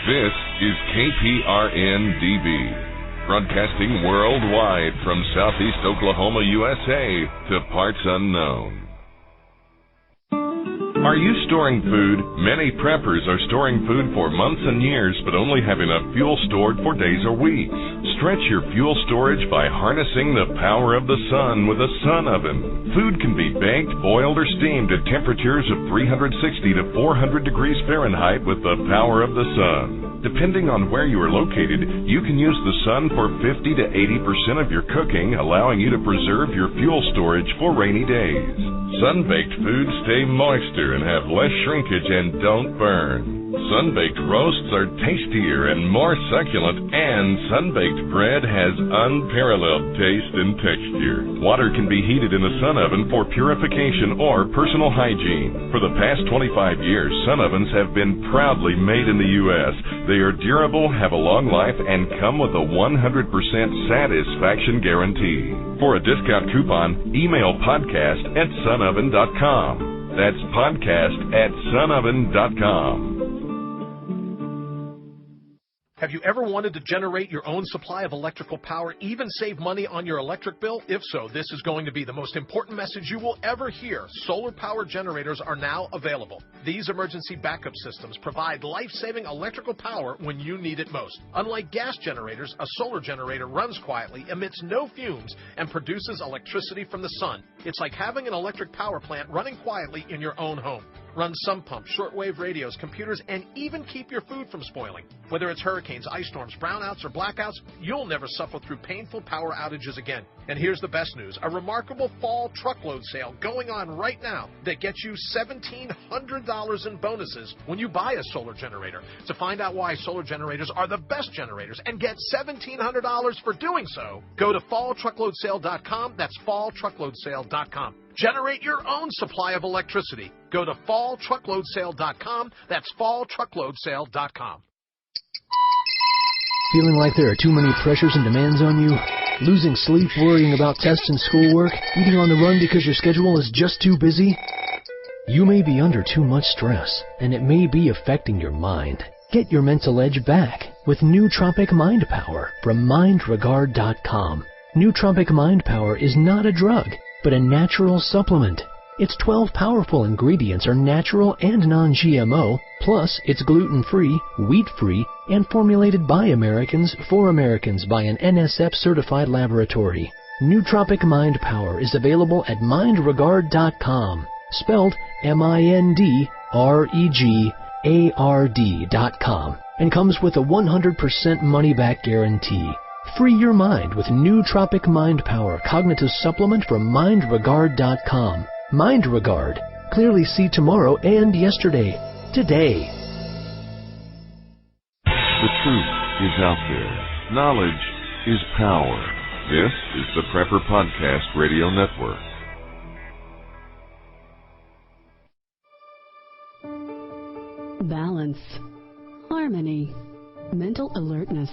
This is KPRN-DB, broadcasting worldwide from Southeast Oklahoma, USA to parts unknown. Are you storing food? Many preppers are storing food for months and years, but only have enough fuel stored for days or weeks. Stretch your fuel storage by harnessing the power of the sun with a sun oven. Food can be baked, boiled, or steamed at temperatures of 360 to 400 degrees Fahrenheit with the power of the sun. Depending on where you are located, you can use the sun for 50 to 80% of your cooking, allowing you to preserve your fuel storage for rainy days. Sun-baked foods stay moister and have less shrinkage and don't burn. Sun-baked roasts are tastier and more succulent, and sun-baked bread has unparalleled taste and texture. Water can be heated in a sun oven for purification or personal hygiene. For the past 25 years, sun ovens have been proudly made in the U.S. They are durable, have a long life, and come with a 100% satisfaction guarantee. For a discount coupon, email podcast@sunoven.com. That's podcast@sunoven.com. Have you ever wanted to generate your own supply of electrical power, even save money on your electric bill? If so, this is going to be the most important message you will ever hear. Solar power generators are now available. These emergency backup systems provide life-saving electrical power when you need it most. Unlike gas generators, a solar generator runs quietly, emits no fumes, and produces electricity from the sun. It's like having an electric power plant running quietly in your own home. Run sump pumps, shortwave radios, computers, and even keep your food from spoiling. Whether it's hurricanes, ice storms, brownouts, or blackouts, you'll never suffer through painful power outages again. And here's the best news. A remarkable fall truckload sale going on right now that gets you $1,700 in bonuses when you buy a solar generator. To find out why solar generators are the best generators and get $1,700 for doing so, go to falltruckloadsale.com. That's falltruckloadsale.com. Generate your own supply of electricity. Go to falltruckloadsale.com. That's falltruckloadsale.com. Feeling like there are too many pressures and demands on you? Losing sleep worrying about tests and schoolwork? Eating on the run because your schedule is just too busy? You may be under too much stress, and it may be affecting your mind. Get your mental edge back with Nootropic Mind Power from mindregard.com. Nootropic Mind Power is not a drug, but a natural supplement. Its 12 powerful ingredients are natural and non-GMO, plus it's gluten-free, wheat-free, and formulated by Americans for Americans by an NSF-certified laboratory. Nootropic Mind Power is available at mindregard.com, spelled mindregard.com, and comes with a 100% money-back guarantee. Free your mind with Nootropic Mind Power Cognitive Supplement from mindregard.com. Mindregard. Clearly see tomorrow and yesterday. Today. The truth is out there. Knowledge is power. This is the Prepper Podcast Radio Network. Balance, harmony, mental alertness,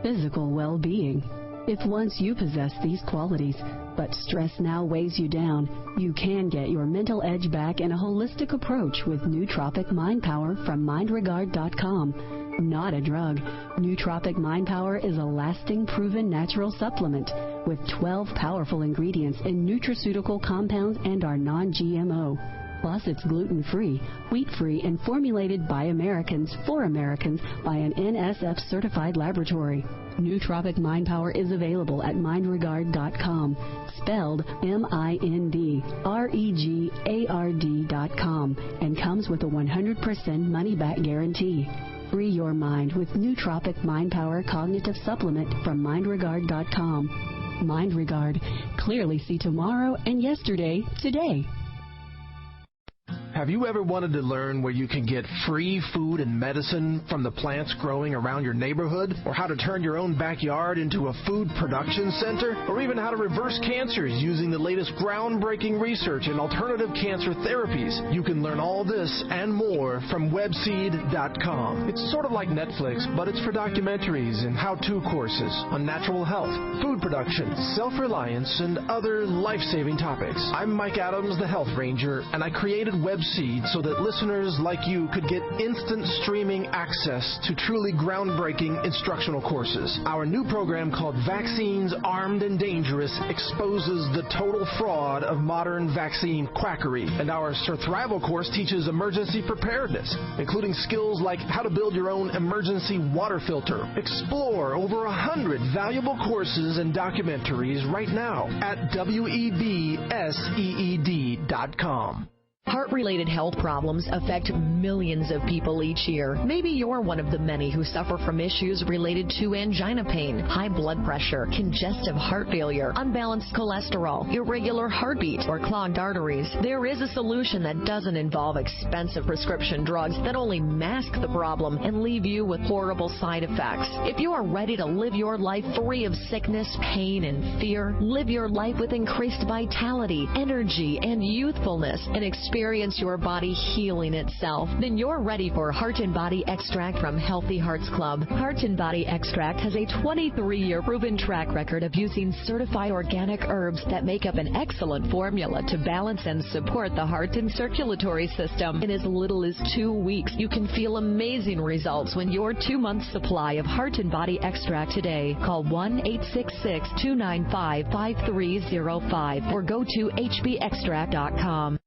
physical well-being. If once you possess these qualities, but stress now weighs you down, you can get your mental edge back in a holistic approach with Nootropic Mind Power from mindregard.com. Not a drug, Nootropic Mind Power is a lasting, proven natural supplement with 12 powerful ingredients in nutraceutical compounds and are non-GMO. Plus, it's gluten-free, wheat-free, and formulated by Americans for Americans by an NSF-certified laboratory. Nootropic Mind Power is available at mindregard.com, spelled mindregard.com, and comes with a 100% money-back guarantee. Free your mind with Nootropic Mind Power Cognitive Supplement from mindregard.com. Mindregard. Clearly see tomorrow and yesterday today. Have you ever wanted to learn where you can get free food and medicine from the plants growing around your neighborhood? Or how to turn your own backyard into a food production center? Or even how to reverse cancers using the latest groundbreaking research in alternative cancer therapies? You can learn all this and more from webseed.com. It's sort of like Netflix, but it's for documentaries and how-to courses on natural health, food production, self-reliance, and other life-saving topics. I'm Mike Adams, the Health Ranger, and I created Webseed seed so that listeners like you could get instant streaming access to truly groundbreaking instructional courses. Our new program called Vaccines Armed and Dangerous exposes the total fraud of modern vaccine quackery. And our Survival course teaches emergency preparedness, including skills like how to build your own emergency water filter. Explore over 100 valuable courses and documentaries right now at webseed.com. Heart-related health problems affect millions of people each year. Maybe you're one of the many who suffer from issues related to angina pain, high blood pressure, congestive heart failure, unbalanced cholesterol, irregular heartbeat, or clogged arteries. There is a solution that doesn't involve expensive prescription drugs that only mask the problem and leave you with horrible side effects. If you are ready to live your life free of sickness, pain, and fear, live your life with increased vitality, energy, and youthfulness, and experience your body healing itself, then you're ready for Heart and Body Extract from Healthy Hearts Club. Heart and Body Extract has a 23-year proven track record of using certified organic herbs that make up an excellent formula to balance and support the heart and circulatory system. In as little as 2 weeks, you can feel amazing results when your 2-month supply of Heart and Body Extract today. Call 1-866-295-5305 or go to hbextract.com.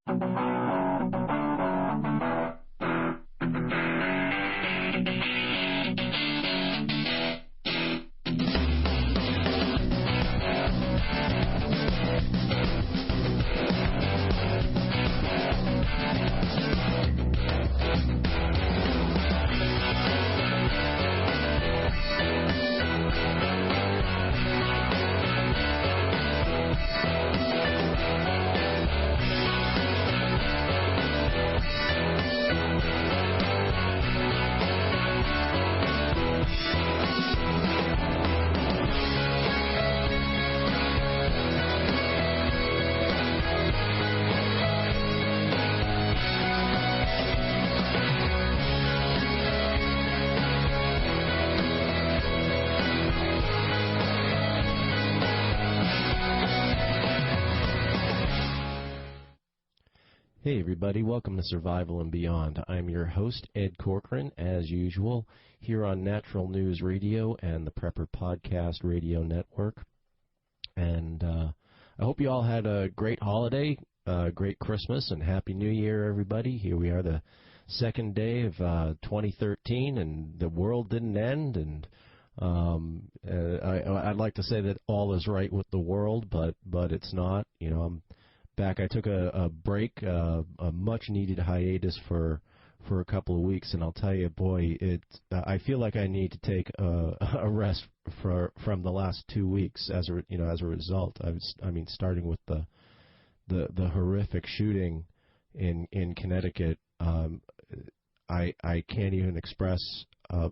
Hey everybody, welcome to Survival and Beyond. I'm your host, Ed Corcoran, as usual, here on Natural News Radio and the Prepper Podcast Radio Network. And I hope you all had a great holiday, great Christmas, and Happy New Year, everybody. Here we are, the second day of 2013, and the world didn't end. And I'd like to say that all is right with the world, but it's not. You know, I'm back. I took a break, a much-needed hiatus for a couple of weeks, and I'll tell you, boy, I feel like I need to take a rest from the last 2 weeks as a result. Starting with the horrific shooting in Connecticut. I can't even express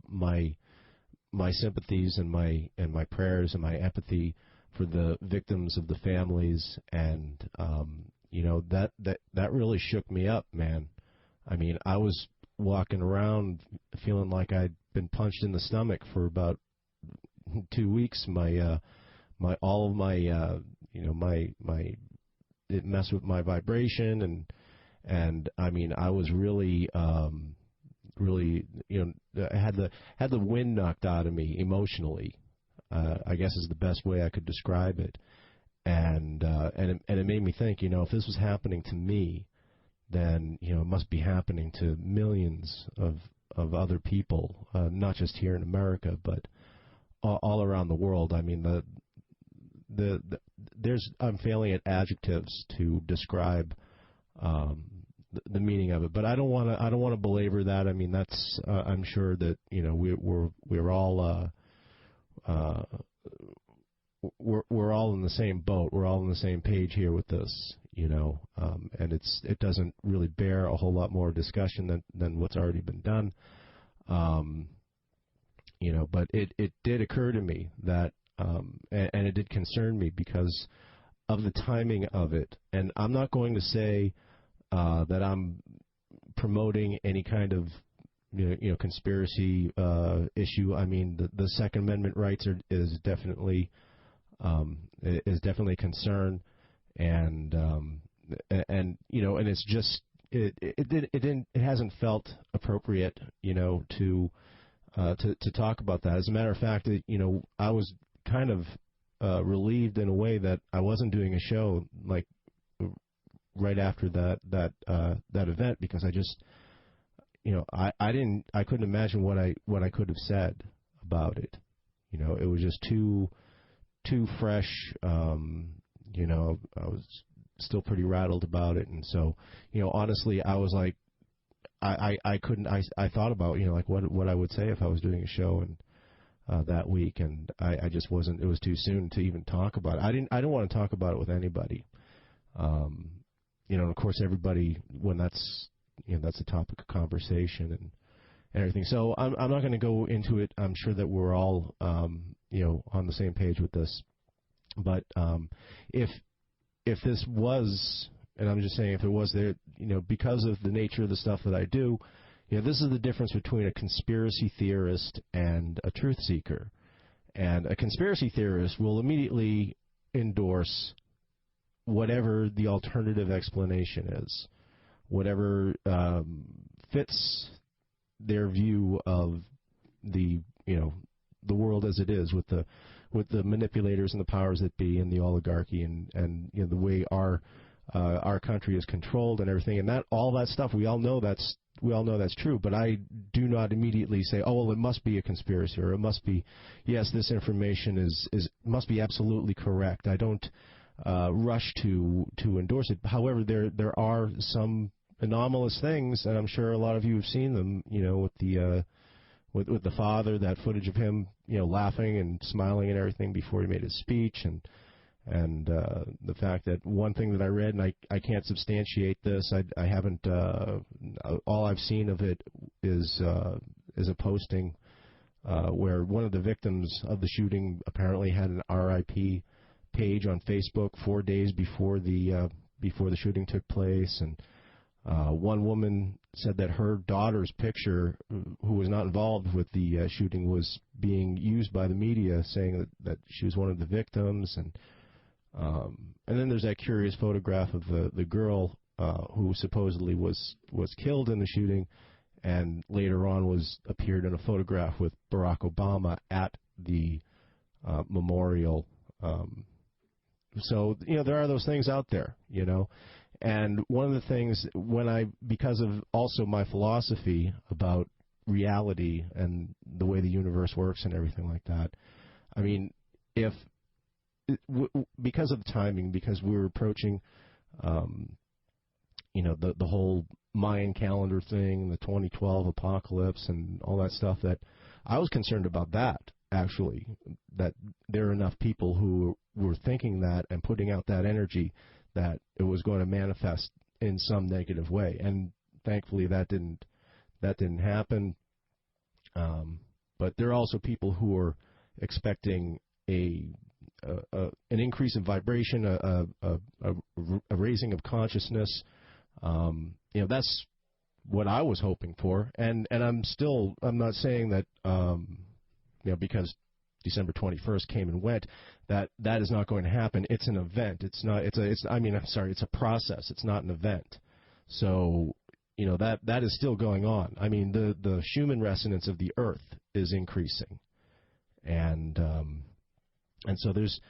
my sympathies and my prayers and my empathy for the victims of the families, and that really shook me up, man. I mean, I was walking around feeling like I'd been punched in the stomach for about 2 weeks. It messed with my vibration, and I mean, I was really, I had the wind knocked out of me emotionally. I guess is the best way I could describe it, and it made me think, if this was happening to me, then it must be happening to millions of other people, not just here in America, but all around the world. I mean, I'm failing at adjectives to describe the meaning of it, but I don't want to belabor that. I mean, that's I'm sure that we're all. We're all in the same boat. We're all on the same page here with this, and it doesn't really bear a whole lot more discussion than what's already been done. But it did occur to me that, and it did concern me because of the timing of it. And I'm not going to say that I'm promoting any kind of conspiracy issue. I mean, the Second Amendment rights is definitely a concern, and it's just it hasn't felt appropriate, to talk about that. As a matter of fact, I was kind of relieved in a way that I wasn't doing a show like right after that event, because I just, I couldn't imagine what I could have said about it. It was just too fresh. I was still pretty rattled about it, and so, honestly, I was like, I couldn't. I thought about, like what I would say if I was doing a show and that week, and I just wasn't. It was too soon to even talk about it. I didn't want to talk about it with anybody. Of course, everybody, when that's a topic of conversation and everything. So I'm not going to go into it. I'm sure that we're all on the same page with this. But if this was, and I'm just saying, if it was there, because of the nature of the stuff that I do, this is the difference between a conspiracy theorist and a truth seeker. And a conspiracy theorist will immediately endorse whatever the alternative explanation is, whatever fits their view of the world as it is, with the manipulators and the powers that be and the oligarchy and the way our country is controlled and everything, and all that stuff. We all know that's true, but I do not immediately say, oh, well, it must be a conspiracy, or it must be, yes, this information must be absolutely correct. I don't rush to endorse it. However, there are some anomalous things, and I'm sure a lot of you have seen them, with the father, that footage of him, laughing and smiling and everything before he made his speech, and the fact that one thing that I read, and I can't substantiate this, I haven't, all I've seen of it is a posting where one of the victims of the shooting apparently had an RIP page on Facebook 4 days before the shooting took place, and one woman said that her daughter's picture, who was not involved with the shooting, was being used by the media, saying that she was one of the victims, and then there's that curious photograph of the girl who supposedly was killed in the shooting, and later on appeared in a photograph with Barack Obama at the memorial. So there are those things out there, And one of the things, because of also my philosophy about reality and the way the universe works and everything like that, I mean, because of the timing, because we're approaching, the whole Mayan calendar thing, the 2012 apocalypse and all that stuff, that I was concerned about that, actually, that there are enough people who were thinking that and putting out that energy that it was going to manifest in some negative way. And thankfully that didn't happen. But there are also people who are expecting an increase in vibration, a raising of consciousness. That's what I was hoping for, and I'm not saying that because December 21st came and went, that is not going to happen. It's an event. It's a process. It's not an event. So, that is still going on. I mean, the Schumann resonance of the Earth is increasing, and so there's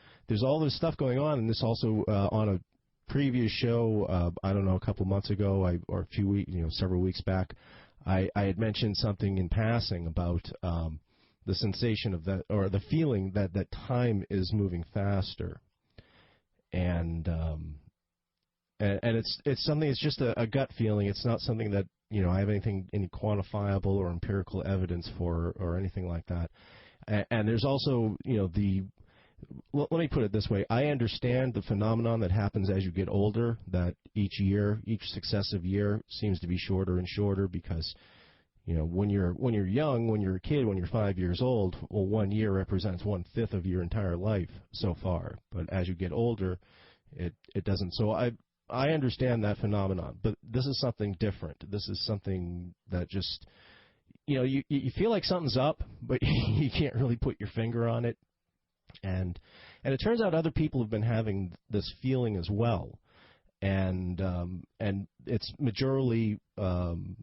all this stuff going on, and this also on a previous show, I don't know, a couple months ago, or a few weeks, several weeks back, I had mentioned something in passing about the sensation of that, or the feeling that time is moving faster, and it's something. It's just a gut feeling. It's not something that I have any quantifiable or empirical evidence for, or anything like that. And there's also let me put it this way. I understand the phenomenon that happens as you get older, that each successive year seems to be shorter and shorter, because when you're young, when you're a kid, when you're 5 years old, well, 1 year represents 1/5 of your entire life so far. But as you get older, it doesn't. So I understand that phenomenon. But this is something different. This is something that just you feel like something's up, but you can't really put your finger on it. And it turns out other people have been having this feeling as well. And it's majorly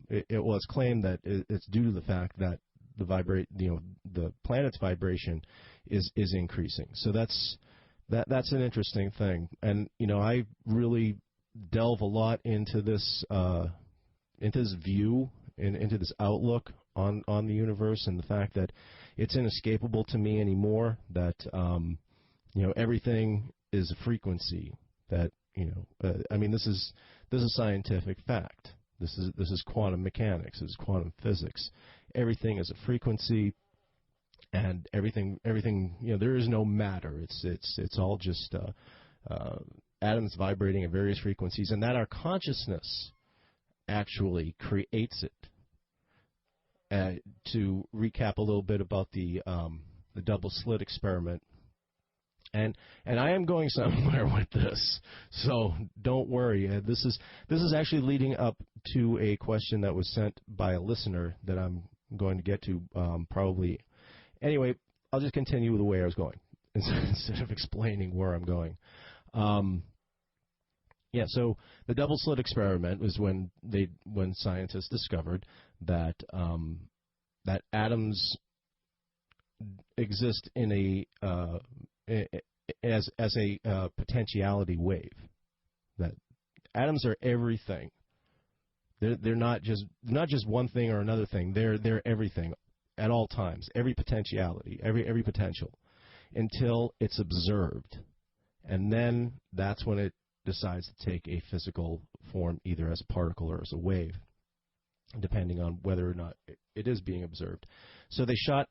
it's claimed that it's due to the fact that the planet's vibration is increasing. So that's an interesting thing. And I really delve a lot into this view and into this outlook on the universe, and the fact that it's inescapable to me anymore, that everything is a frequency, that this is scientific fact. This is quantum mechanics. This is quantum physics. Everything is a frequency, and everything. There is no matter. It's all just atoms vibrating at various frequencies, and that our consciousness actually creates it. To recap a little bit about the double slit experiment. And I am going somewhere with this, so don't worry. This is actually leading up to a question that was sent by a listener that I'm going to get to probably. Anyway, I'll just continue with the way I was going instead of explaining where I'm going. So the double slit experiment was when scientists discovered that that atoms exist in as a potentiality wave. That atoms are everything. They're not just one thing or another thing. They're everything at all times. Every potentiality, every potential, until it's observed, and then that's when it decides to take a physical form, either as a particle or as a wave, depending on whether or not it is being observed. So they shot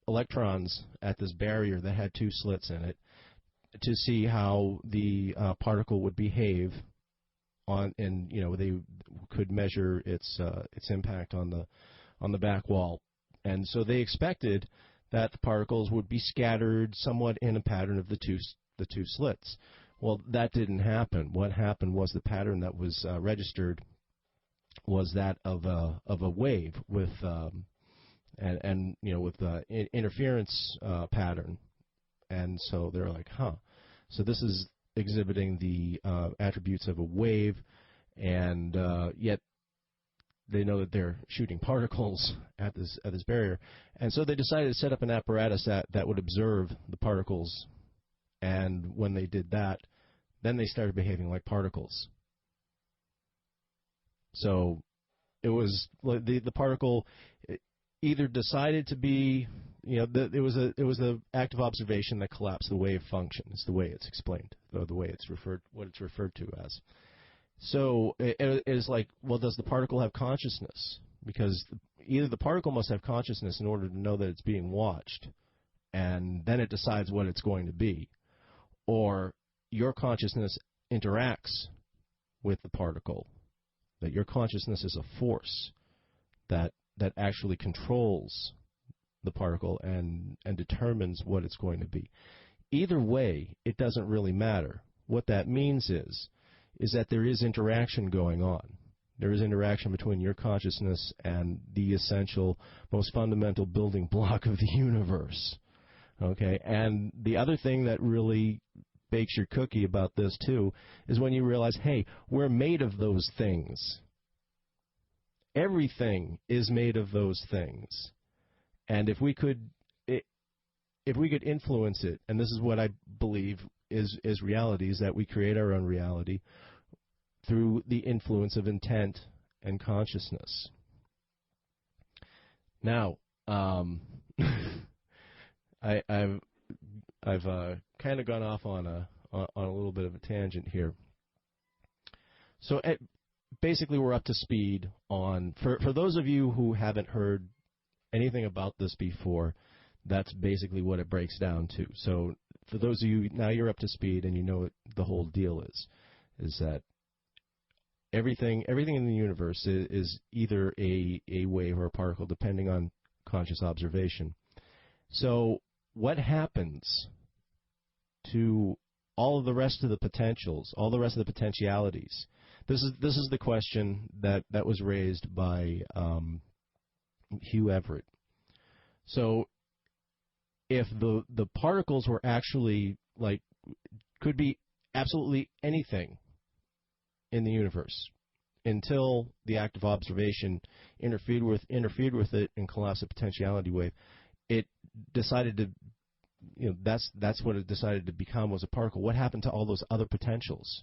electrons at this barrier that had two slits in it to see how the particle would behave and they could measure its impact on the back wall. And so they expected that the particles would be scattered somewhat in a pattern of the two slits. Well, that didn't happen. What happened was the pattern that was registered was that of a wave with interference pattern. And so they're like, so this is exhibiting the attributes of a wave, and yet they know that they're shooting particles at this barrier. And so they decided to set up an apparatus that would observe the particles. And when they did that, then they started behaving like particles. So it was the particle either decided to be, it was an active observation that collapsed the wave function. Is the way it's explained, or the way it's what it's referred to as. So it is like, well, does the particle have consciousness? Because either the particle must have consciousness in order to know that it's being watched, and then it decides what it's going to be, or your consciousness interacts with the particle, that your consciousness is a force that actually controls the particle and determines what it's going to be. Either way, it doesn't really matter. What that means is that there is interaction going on. There is interaction between your consciousness and the essential, most fundamental building block of the universe. Okay? And the other thing that really bakes your cookie about this, too, is when you realize, hey, we're made of those things. Everything is made of those things. And if we could influence it, and this is what I believe is reality, is that we create our own reality through the influence of intent and consciousness. Now, I've kind of gone off on a little bit of a tangent here. So basically, we're up to speed on, for those of you who haven't heard anything about this before, that's basically what it breaks down to. So for those of you, now you're up to speed and you know what the whole deal is that everything in the universe is either a wave or a particle, depending on conscious observation. So what happens to all of the rest of the potentials, all the rest of the potentialities? This is the question that was raised by Hugh Everett. So if the particles were actually, could be absolutely anything in the universe, until the active observation interfered with it and collapsed the potentiality wave, it decided to, that's what it decided to become, was a particle. What happened to all those other potentials?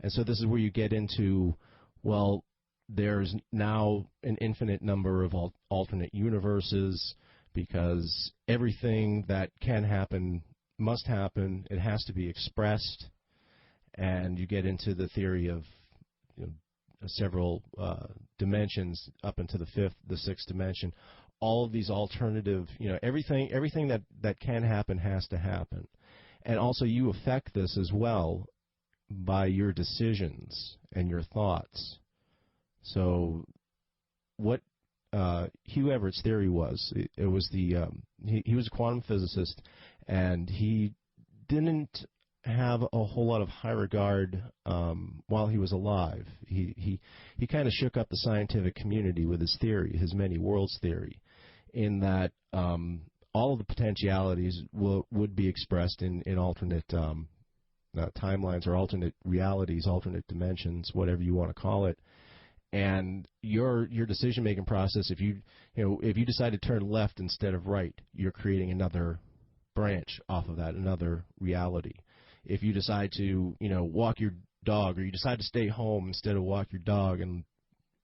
And so this is where you get into, well, there's now an infinite number of alternate universes, because everything that can happen must happen. It has to be expressed. And you get into the theory of several dimensions up into the sixth dimension. All of these alternative, everything that can happen has to happen. And also you affect this as well by your decisions and your thoughts. So what Hugh Everett's theory was, it was he was a quantum physicist, and he didn't have a whole lot of high regard while he was alive. He kind of shook up the scientific community with his theory, his many worlds theory, in that all of the potentialities would be expressed in alternate timelines or alternate realities, alternate dimensions, whatever you want to call it. And your decision-making process, if you decide to turn left instead of right, you're creating another branch off of that, another reality. If you decide to, walk your dog, or you decide to stay home instead of walk your dog and,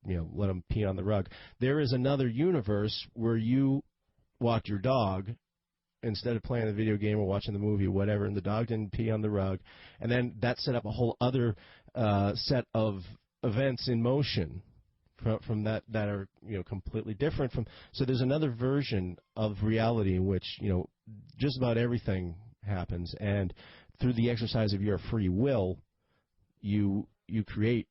let him pee on the rug, there is another universe where you walked your dog instead of playing the video game or watching the movie or whatever, and the dog didn't pee on the rug, and then that set up a whole other set of events in motion from that are completely different from. So there's another version of reality in which just about everything happens, and through the exercise of your free will, you create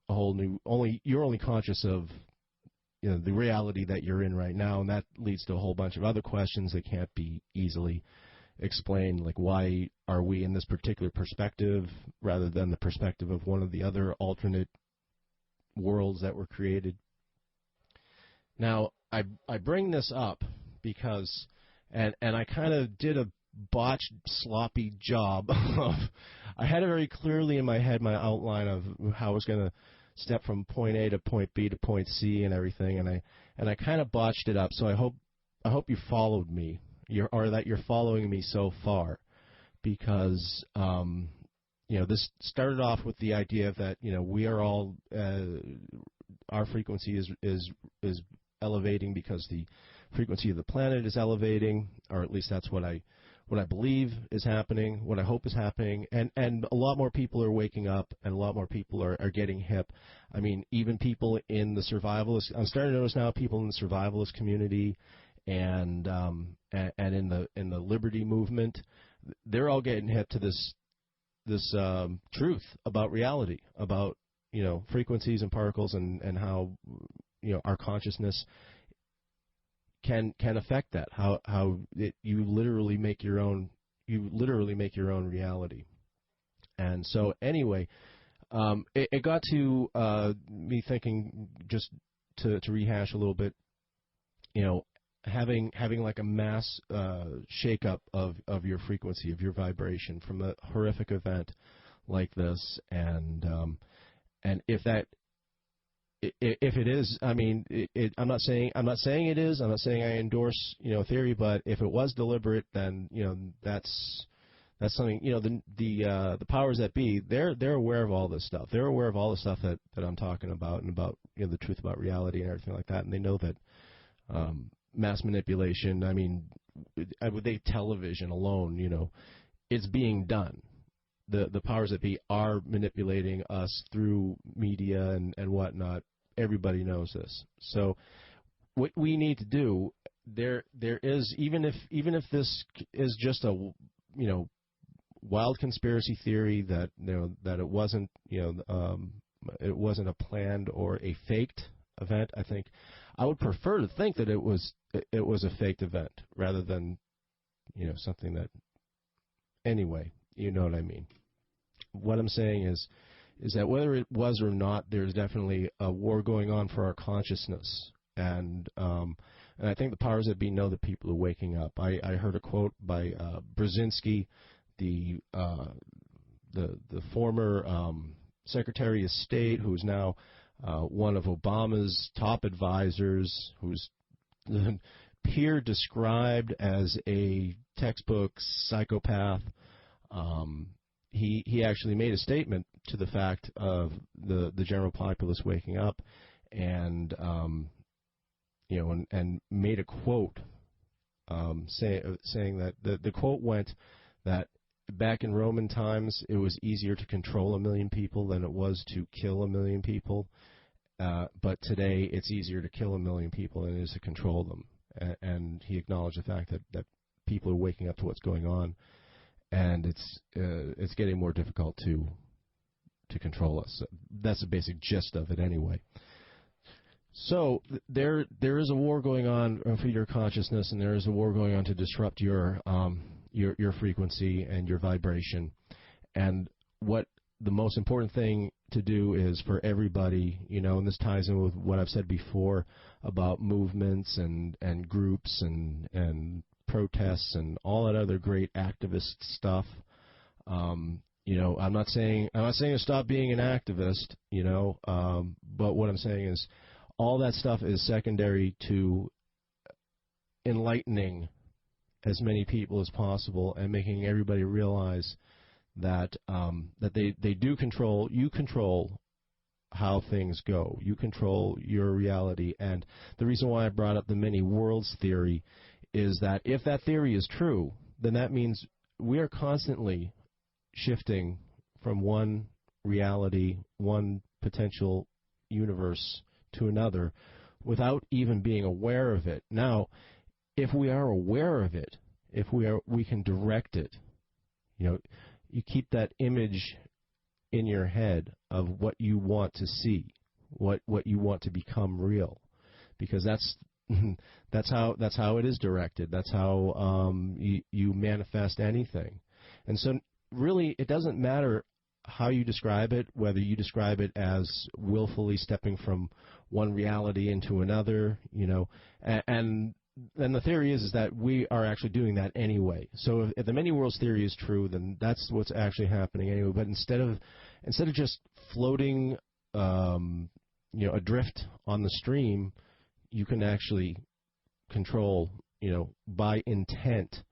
a whole new. You're only conscious of the reality that you're in right now, and that leads to a whole bunch of other questions that can't be easily explained, like why are we in this particular perspective rather than the perspective of one of the other alternate worlds that were created. Now, I bring this up because, and I kind of did a botched, sloppy job of, I had it very clearly in my head, my outline of how I was going to step from point A to point B to point C and everything, and I kind of botched it up. So I hope you followed me, or that you're following me so far, because this started off with the idea that we are all our frequency is elevating because the frequency of the planet is elevating, or at least that's what I believe is happening, what I hope is happening, and a lot more people are waking up, and a lot more people are getting hip. I mean, even people in the survivalist, I'm starting to notice now people in the survivalist community and in the liberty movement, they're all getting hip to this truth about reality, about frequencies and particles, and how our consciousness can affect that. How you literally make your own reality. And so anyway, it got to me thinking, just to rehash a little bit, having like a mass shakeup of your frequency, of your vibration from a horrific event like this, and if it is, I mean, I'm not saying it is. I'm not saying I endorse theory, but if it was deliberate, then that's something. The powers that be, they're aware of all this stuff. They're aware of all the stuff that I'm talking about, and about the truth about reality and everything like that. And they know that mass manipulation. I mean, with television alone, it's being done. The powers that be are manipulating us through media and whatnot. Everybody knows this. So what we need to do, there is, even if this is just a wild conspiracy theory that that it wasn't it wasn't a planned or a faked event. I think I would prefer to think that it was a faked event rather than something that. Anyway, you know what I mean. What I'm saying is that whether it was or not, there's definitely a war going on for our consciousness, and I think the powers that be know that people are waking up. I heard a quote by Brzezinski, the former Secretary of State, who's now one of Obama's top advisors, who's peer described as a textbook psychopath. He actually made a statement to the fact of the general populace waking up, and and made a quote saying that the quote went that back in Roman times it was easier to control 1 million people than it was to kill 1 million people, but today it's easier to kill 1 million people than it is to control them. And he acknowledged the fact that people are waking up to what's going on, and it's getting more difficult to control us. That's the basic gist of it, anyway. So there is a war going on for your consciousness, and there is a war going on to disrupt your frequency and your vibration. And what the most important thing to do is for everybody, and this ties in with what I've said before about movements and groups and protests and all that other great activist stuff. I'm not saying to stop being an activist, but what I'm saying is all that stuff is secondary to enlightening as many people as possible and making everybody realize that they do control. You control how things go. You control your reality. And the reason why I brought up the many worlds theory is that if that theory is true, then that means we are constantly shifting from one reality, one potential universe to another without even being aware of it. Now, if we are aware of it, we can direct it. You keep that image in your head of what you want to see, what you want to become real, because that's how it is directed. That's how you manifest anything. And so really it doesn't matter how you describe it, whether you describe it as willfully stepping from one reality into another, and then the theory is that we are actually doing that anyway. So if the many worlds theory is true, then that's what's actually happening anyway. But instead of just floating, adrift on the stream, you can actually control, by intent,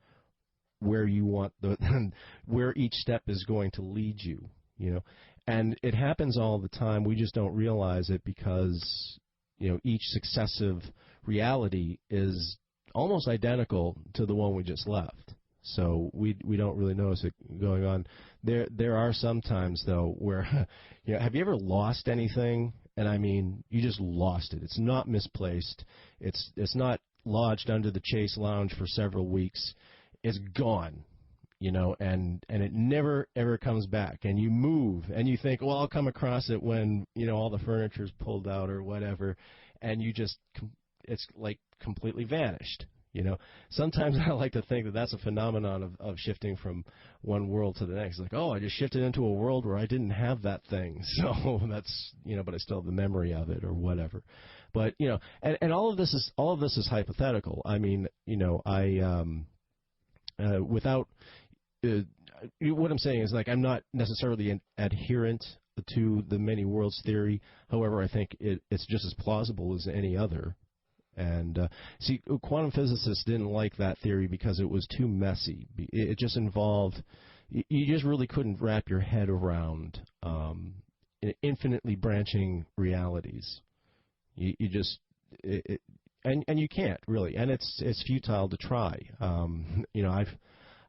where you want where each step is going to lead you. And it happens all the time. We just don't realize it because each successive reality is almost identical to the one we just left. So we don't really notice it going on. There are some times though where have you ever lost anything? And I mean, you just lost it. It's not misplaced. It's not lodged under the Chase Lounge for several weeks. It's gone. And it never ever comes back. And you move and you think, well, I'll come across it when all the furniture's pulled out or whatever, and you just it's like completely vanished. Sometimes I like to think that that's a phenomenon of shifting from one world to the next. Like, oh, I just shifted into a world where I didn't have that thing, so that's but I still have the memory of it or whatever. But and all of this is hypothetical. I mean, without what I'm saying is, like, I'm not necessarily an adherent to the many worlds theory. However, I think it's just as plausible as any other. And see, quantum physicists didn't like that theory because it was too messy. It just involved, you just really couldn't wrap your head around infinitely branching realities. You just, and you can't really, and it's futile to try.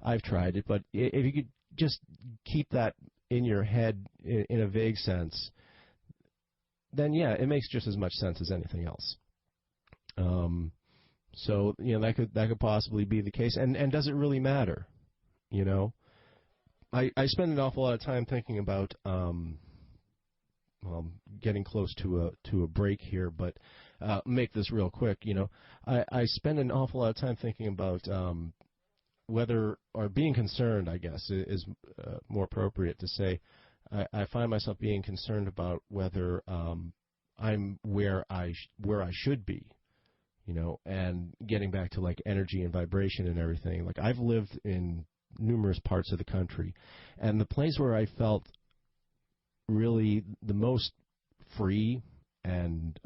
I've tried it, but if you could just keep that in your head in a vague sense, then yeah, it makes just as much sense as anything else. So that could possibly be the case, and does it really matter? I spend an awful lot of time thinking about getting close to a break here, but make this real quick. I spend an awful lot of time thinking about whether, or being concerned, I guess is more appropriate to say. I find myself being concerned about whether I'm where I should be. And getting back to like energy and vibration and everything. Like, I've lived in numerous parts of the country, and the place where I felt really the most free and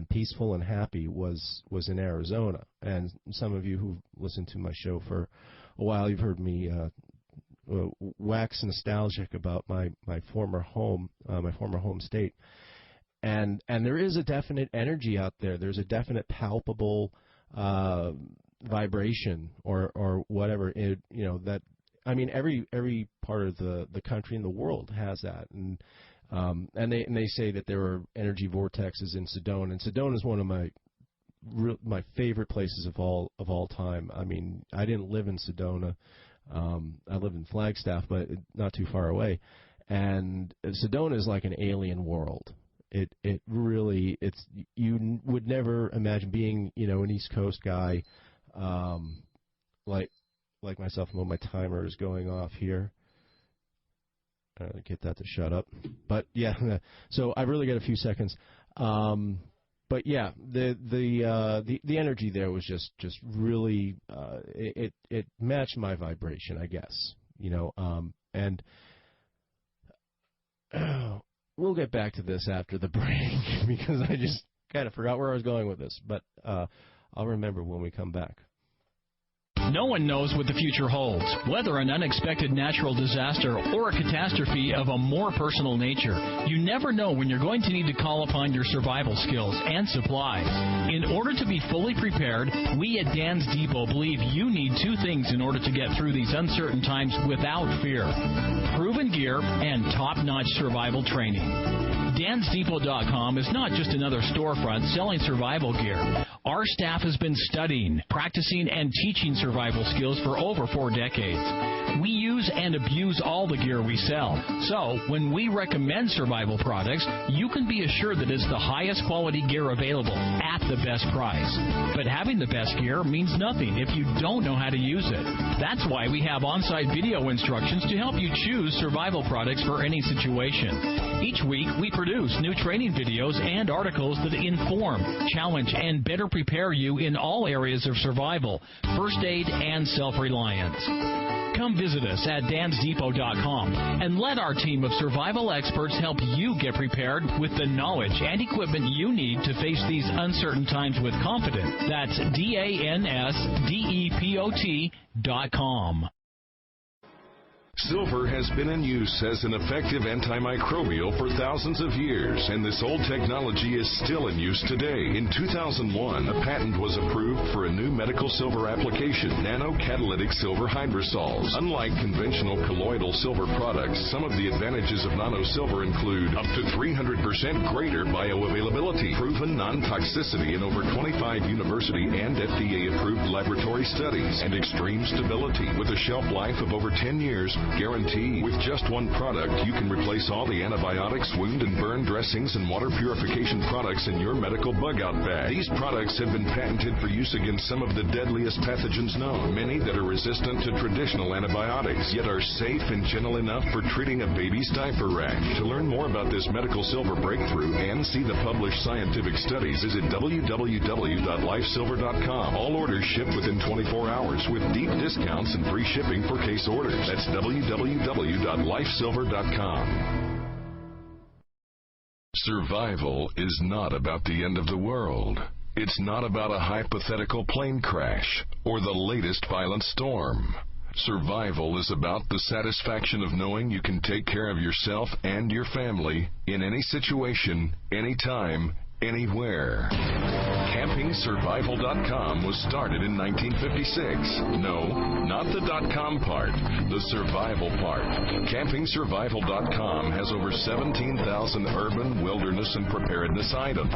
peaceful and happy was in Arizona. And some of you who've listened to my show for a while, you've heard me wax nostalgic about my former home state. And there is a definite energy out there. There's a definite palpable vibration or whatever. That, I mean, every part of the country and the world has that. And they say that there are energy vortexes in Sedona, and Sedona is one of my favorite places of all time. I mean, I didn't live in Sedona. I live in Flagstaff, but not too far away. And Sedona is like an alien world. It really, you would never imagine being, an East Coast guy, like myself. Well, my timer is going off here. Get that to shut up. But yeah, so I've really got a few seconds. But yeah, the energy there was just really it matched my vibration, I guess. And we'll get back to this after the break because I just kind of forgot where I was going with this. But I'll remember when we come back. No one knows what the future holds, whether an unexpected natural disaster or a catastrophe of a more personal nature. You never know when you're going to need to call upon your survival skills and supplies. In order to be fully prepared, we at Dan's Depot believe you need two things in order to get through these uncertain times without fear: proven gear and top-notch survival training. DansDepot.com is not just another storefront selling survival gear. Our staff has been studying, practicing, and teaching survival skills for over 4 decades. We use and abuse all the gear we sell. So, when we recommend survival products, you can be assured that it's the highest quality gear available at the best price. But having the best gear means nothing if you don't know how to use it. That's why we have on-site video instructions to help you choose survival products for any situation. Each week, we produce new training videos and articles that inform, challenge, and better prepare you in all areas of survival, first aid, and self-reliance. Come visit us at dansdepot.com and let our team of survival experts help you get prepared with the knowledge and equipment you need to face these uncertain times with confidence. That's DANSDEPOT.com. Silver has been in use as an effective antimicrobial for thousands of years, and this old technology is still in use today. In 2001, a patent was approved for a new medical silver application, nanocatalytic silver hydrosols. Unlike conventional colloidal silver products, some of the advantages of nano silver include up to 300% greater bioavailability, proven non-toxicity in over 25 university and FDA-approved laboratory studies, and extreme stability with a shelf life of over 10 years. Guarantee. With just one product, you can replace all the antibiotics, wound and burn dressings, and water purification products in your medical bug-out bag. These products have been patented for use against some of the deadliest pathogens known, many that are resistant to traditional antibiotics, yet are safe and gentle enough for treating a baby's diaper rash. To learn more about this medical silver breakthrough and see the published scientific studies, visit www.lifesilver.com. All orders ship within 24 hours with deep discounts and free shipping for case orders. That's www.lifesilver.com. Survival is not about the end of the world. It's not about a hypothetical plane crash or the latest violent storm. Survival is about the satisfaction of knowing you can take care of yourself and your family in any situation, anytime, anywhere. CampingSurvival.com was started in 1956. No, not the .com part, the survival part. CampingSurvival.com has over 17,000 urban, wilderness, and preparedness items.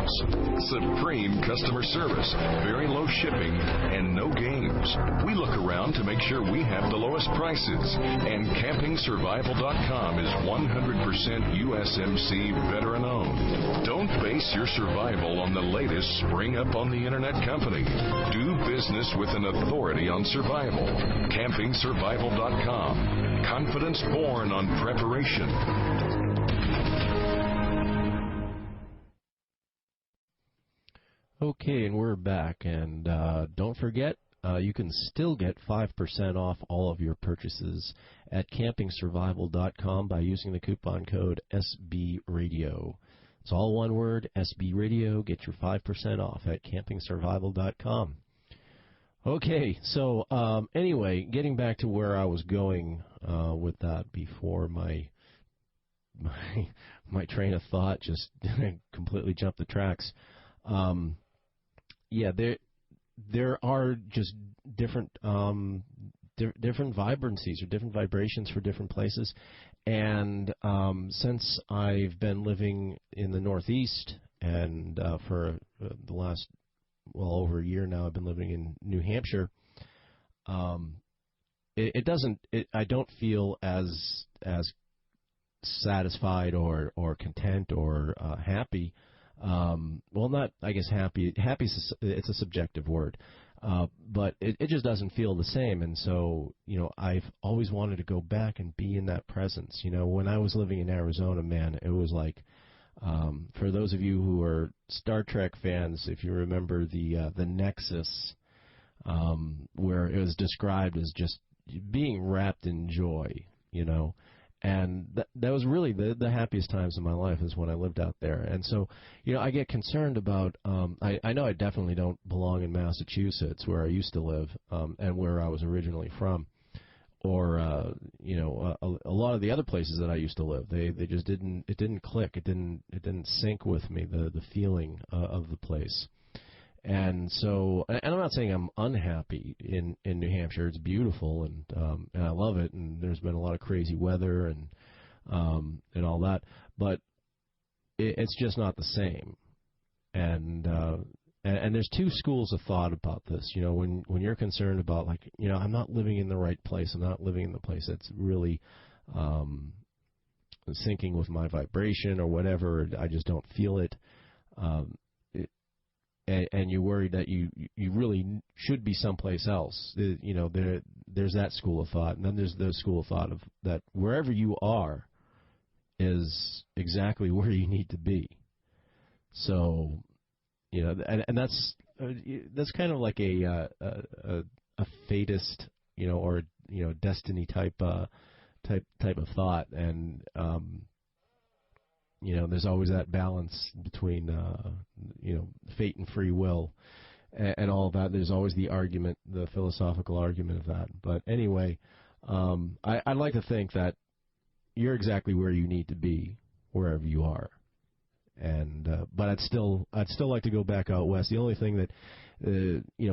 Supreme customer service, very low shipping, and no games. We look around to make sure we have the lowest prices. And CampingSurvival.com is 100% USMC veteran-owned. Don't base your survival on the latest spring up on the internet company. Do business with an authority on survival. CampingSurvival.com. Confidence born on preparation. Okay, and we're back. And don't forget, you can still get 5% off all of your purchases at campingsurvival.com by using the coupon code SBRadio. It's all one word, SBRadio. Get your 5% off at campingsurvival.com. Okay, so anyway, getting back to where I was going with that before my train of thought just completely jumped the tracks. Yeah, there are just different different vibrancies or different vibrations for different places. And since I've been living in the Northeast and for the last, well, over a year now, I've been living in New Hampshire, I don't feel as satisfied or content or happy. Well, not, I guess, happy. Happy, it's a subjective word. But it just doesn't feel the same. And so, I've always wanted to go back and be in that presence. When I was living in Arizona, man, it was like, for those of you who are Star Trek fans, if you remember the Nexus, where it was described as just being wrapped in joy, and that was really the happiest times of my life is when I lived out there. And so, I get concerned about, I know I definitely don't belong in Massachusetts, where I used to live, and where I was originally from, or, a lot of the other places that I used to live. They just didn't click. It didn't sync with me, the feeling of the place. And so, and I'm not saying I'm unhappy in New Hampshire. It's beautiful, and I love it. And there's been a lot of crazy weather and all that, but it's just not the same. And there's two schools of thought about this. When you're concerned about, like, I'm not living in the right place. I'm not living in the place that's really syncing with my vibration or whatever. I just don't feel it. And you're worried that you really should be someplace else. There's that school of thought, and then there's the school of thought of that wherever you are is exactly where you need to be. So, and that's kind of like a fatist, or destiny type of thought, and there's always that balance between, fate and free will and all of that. There's always the argument, the philosophical argument of that. But anyway, I'd like to think that you're exactly where you need to be, wherever you are. And but I'd still like to go back out west. The only thing that,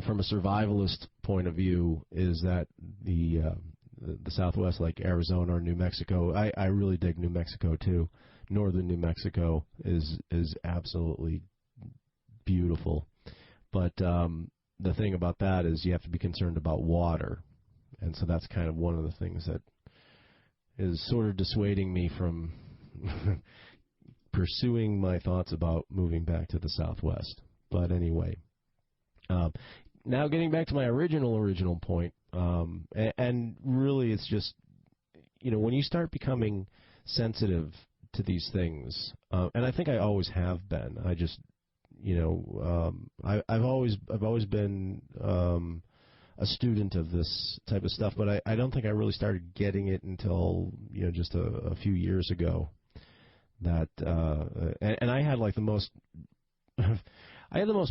from a survivalist point of view, is that the Southwest, like Arizona or New Mexico, I really dig New Mexico too. Northern New Mexico is absolutely beautiful. But the thing about that is you have to be concerned about water. And so that's kind of one of the things that is sort of dissuading me from pursuing my thoughts about moving back to the Southwest. But anyway, now getting back to my original point, and really it's just, when you start becoming sensitive to these things, and I think I always have been. I just, I've always been a student of this type of stuff, but I don't think I really started getting it until just a few years ago. That and I had like the most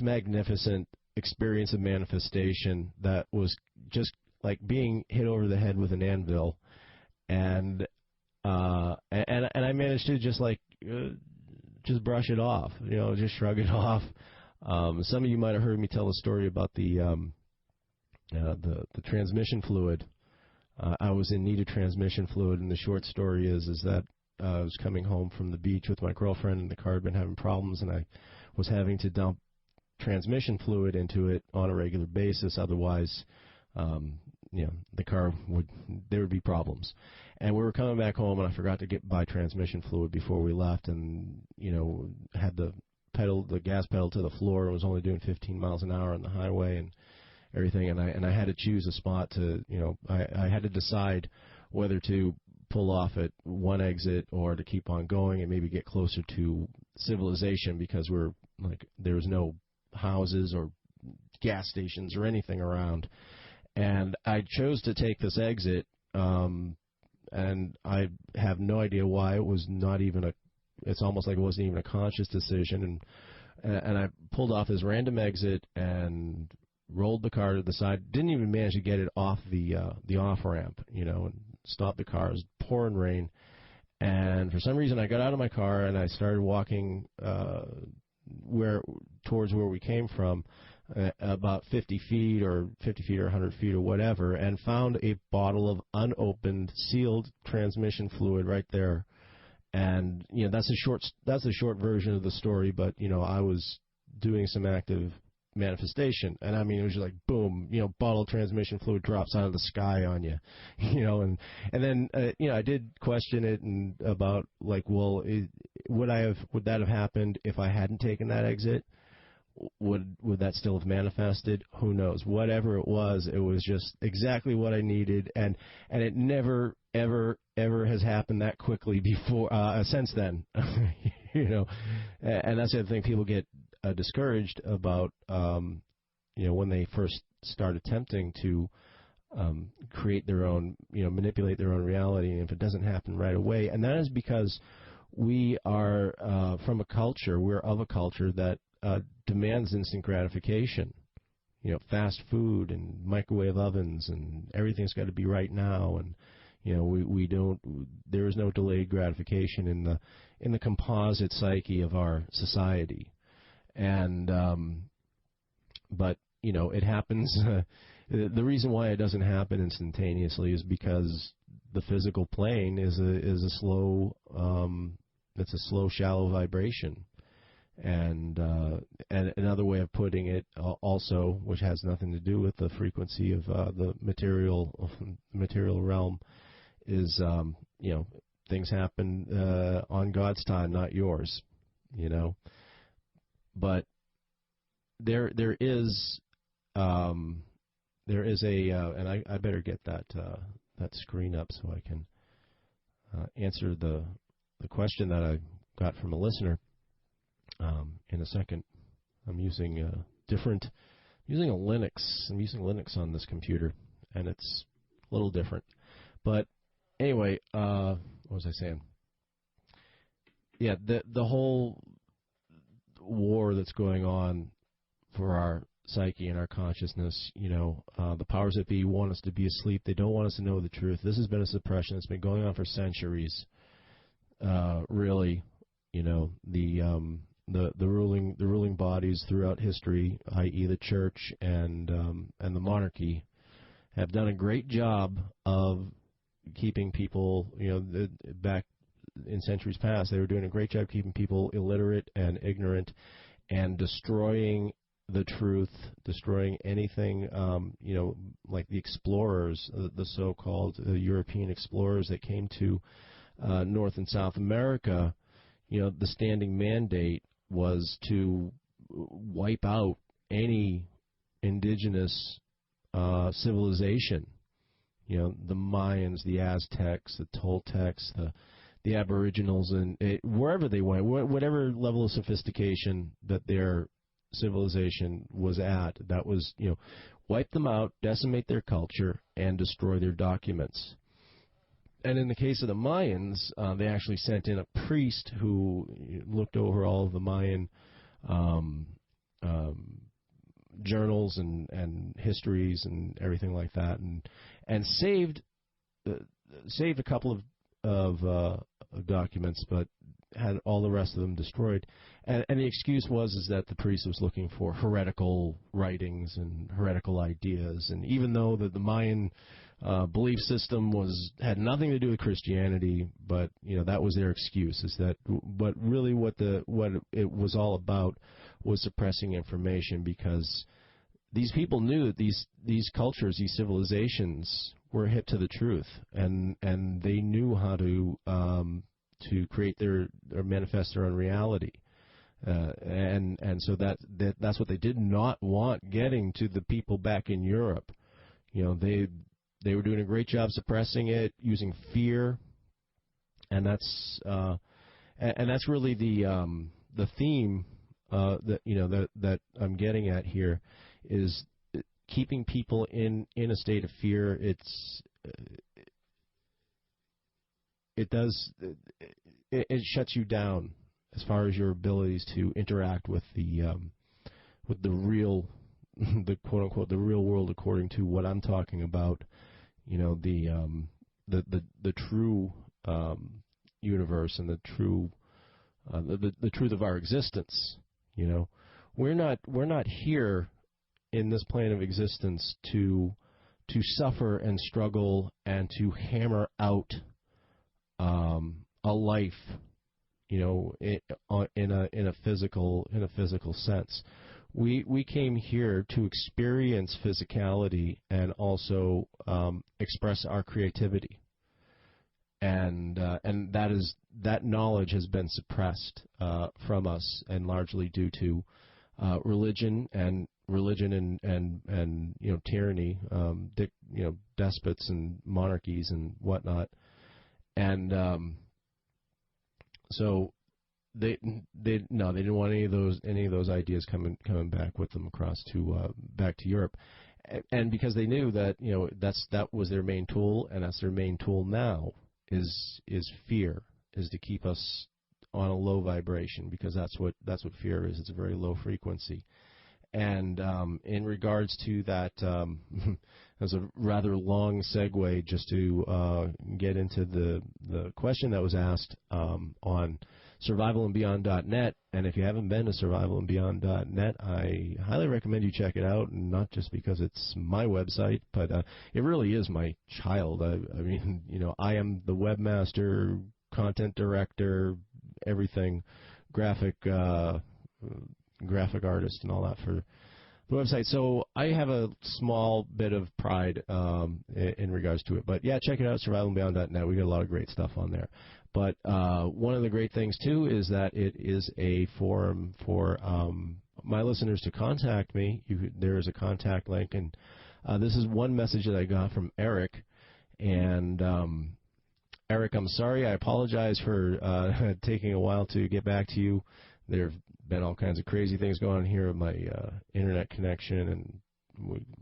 magnificent experience of manifestation that was just like being hit over the head with an anvil, and I managed to just just brush it off, just shrug it off. Some of you might have heard me tell a story about the transmission fluid. I was in need of transmission fluid, and the short story is that I was coming home from the beach with my girlfriend, and the car had been having problems, and I was having to dump transmission fluid into it on a regular basis. Otherwise, the car there would be problems. And we were coming back home, and I forgot to buy transmission fluid before we left, and had the gas pedal to the floor, and was only doing 15 miles an hour on the highway and everything. And I had to choose a spot to, I had to decide whether to pull off at one exit or to keep on going and maybe get closer to civilization, because there was no houses or gas stations or anything around. And I chose to take this exit, and I have no idea why. It was not even it's almost like it wasn't even a conscious decision. And I pulled off this random exit and rolled the car to the side. Didn't even manage to get it off the off-ramp, and stopped the car. It was pouring rain. And for some reason, I got out of my car and I started walking towards where we came from, about 50 feet or 100 feet or whatever, and found a bottle of unopened, sealed transmission fluid right there. And that's a short version of the story, but I was doing some active manifestation, and I mean, it was just like boom, bottle of transmission fluid drops out of the sky on you, and then I did question it and about like, well, would that have happened if I hadn't taken that exit? Would that still have manifested? Who knows? Whatever it was just exactly what I needed, and it never ever has happened that quickly before since then. And that's the other thing, people get discouraged about when they first start attempting to create their own, manipulate their own reality, and if it doesn't happen right away. And that is because we are from a culture, we're of a culture that demands instant gratification. Fast food and microwave ovens, and everything's got to be right now, and there is no delayed gratification in the composite psyche of our society. And but it happens. The reason why it doesn't happen instantaneously is because the physical plane is a slow, it's a slow, shallow vibration. And another way of putting it, also, which has nothing to do with the frequency of the material realm, is things happen on God's time, not yours. But there is a and I better get that screen up so I can answer the question that I got from a listener. In a second, I'm using a Linux. I'm using Linux on this computer, and it's a little different. But anyway, what was I saying? Yeah, the whole war that's going on for our psyche and our consciousness, the powers that be want us to be asleep. They don't want us to know the truth. This has been a suppression that's been going on for centuries. Really, the ruling bodies throughout history, i.e. the church and the monarchy, have done a great job of keeping people, back in centuries past, they were doing a great job keeping people illiterate and ignorant and destroying the truth, destroying anything, like the explorers, the so-called European explorers that came to North and South America. The standing mandate was to wipe out any indigenous civilization. The Mayans, the Aztecs, the Toltecs, the Aboriginals, and wherever they went, whatever level of sophistication that their civilization was at, that was, wipe them out, decimate their culture, and destroy their documents. And in the case of the Mayans, they actually sent in a priest who looked over all of the Mayan journals and histories and everything like that, and saved a couple of documents, but had all the rest of them destroyed. And the excuse was that the priest was looking for heretical writings and heretical ideas. And even though the Mayan belief system had nothing to do with Christianity, but that was their excuse. Is that but really what it was all about was suppressing information, because these people knew that these cultures, these civilizations, were hip to the truth, and they knew how to create or manifest their own reality, and so that's what they did not want getting to the people back in Europe. They were doing a great job suppressing it, using fear, and that's really the theme that I'm getting at here, is keeping people in a state of fear. It shuts you down as far as your abilities to interact with the real, the quote unquote the real world, according to what I'm talking about. The true universe and the true the truth of our existence. We're not here in this plane of existence to suffer and struggle and to hammer out a life, in a physical sense. We came here to experience physicality and also express our creativity, and that knowledge has been suppressed from us, and largely due to religion and tyranny, despots and monarchies and whatnot, and so they didn't want any of those ideas coming back with them across to back to Europe, and because they knew that that was their main tool, and that's their main tool now is fear, is to keep us on a low vibration, because that's what fear is. It's a very low frequency. And in regards to that, that's a rather long segue just to get into the question that was asked on survivalandbeyond.net. And if you haven't been to survivalandbeyond.net, I highly recommend you check it out, and not just because it's my website, but it really is my child. I mean, I am the webmaster, content director, everything, graphic artist and all that for the website. So I have a small bit of pride in regards to it. But yeah, check it out, survivalandbeyond.net. We got a lot of great stuff on there. But one of the great things, too, is that it is a forum for my listeners to contact me. There is a contact link, and this is one message that I got from Eric. And Eric, I'm sorry. I apologize for taking a while to get back to you. There have been all kinds of crazy things going on here with my internet connection and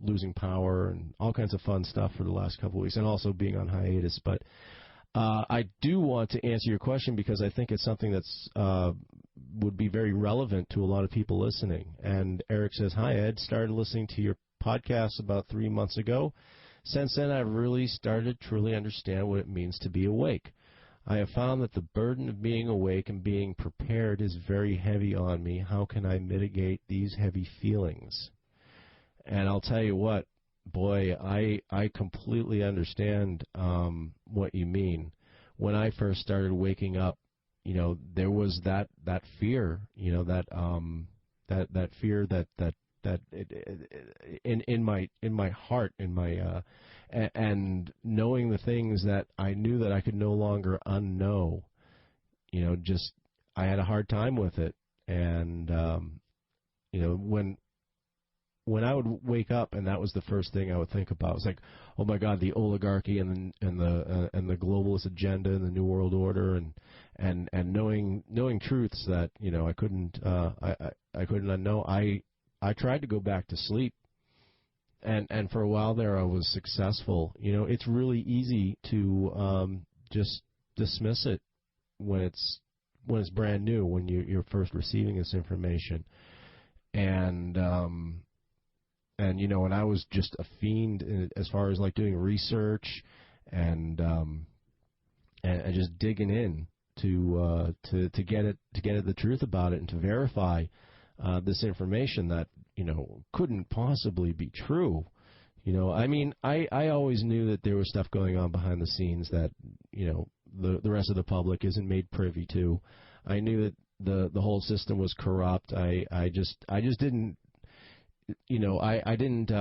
losing power and all kinds of fun stuff for the last couple of weeks, and also being on hiatus. But I do want to answer your question, because I think it's something that's would be very relevant to a lot of people listening. And Eric says, "Hi, Ed. Started listening to your podcast about 3 months ago. Since then, I've really started to truly understand what it means to be awake. I have found that the burden of being awake and being prepared is very heavy on me. How can I mitigate these heavy feelings?" And I'll tell you what, boy, I completely understand what you mean. When I first started waking up, there was that fear, that fear that in my heart, and knowing the things that I knew that I could no longer unknow. Just I had a hard time with it, and when I would wake up and that was the first thing I would think about, it was like, oh my God, the oligarchy and the globalist agenda and the New World Order, and knowing truths that I couldn't unknow. I tried to go back to sleep, and for a while there I was successful. It's really easy to just dismiss it when it's brand new, when you're first receiving this information, and when I was just a fiend as far as like doing research and just digging in to get at the truth about it, and to verify this information that couldn't possibly be true. I mean, I always knew that there was stuff going on behind the scenes that the rest of the public isn't made privy to. I knew that the whole system was corrupt. I just didn't I didn't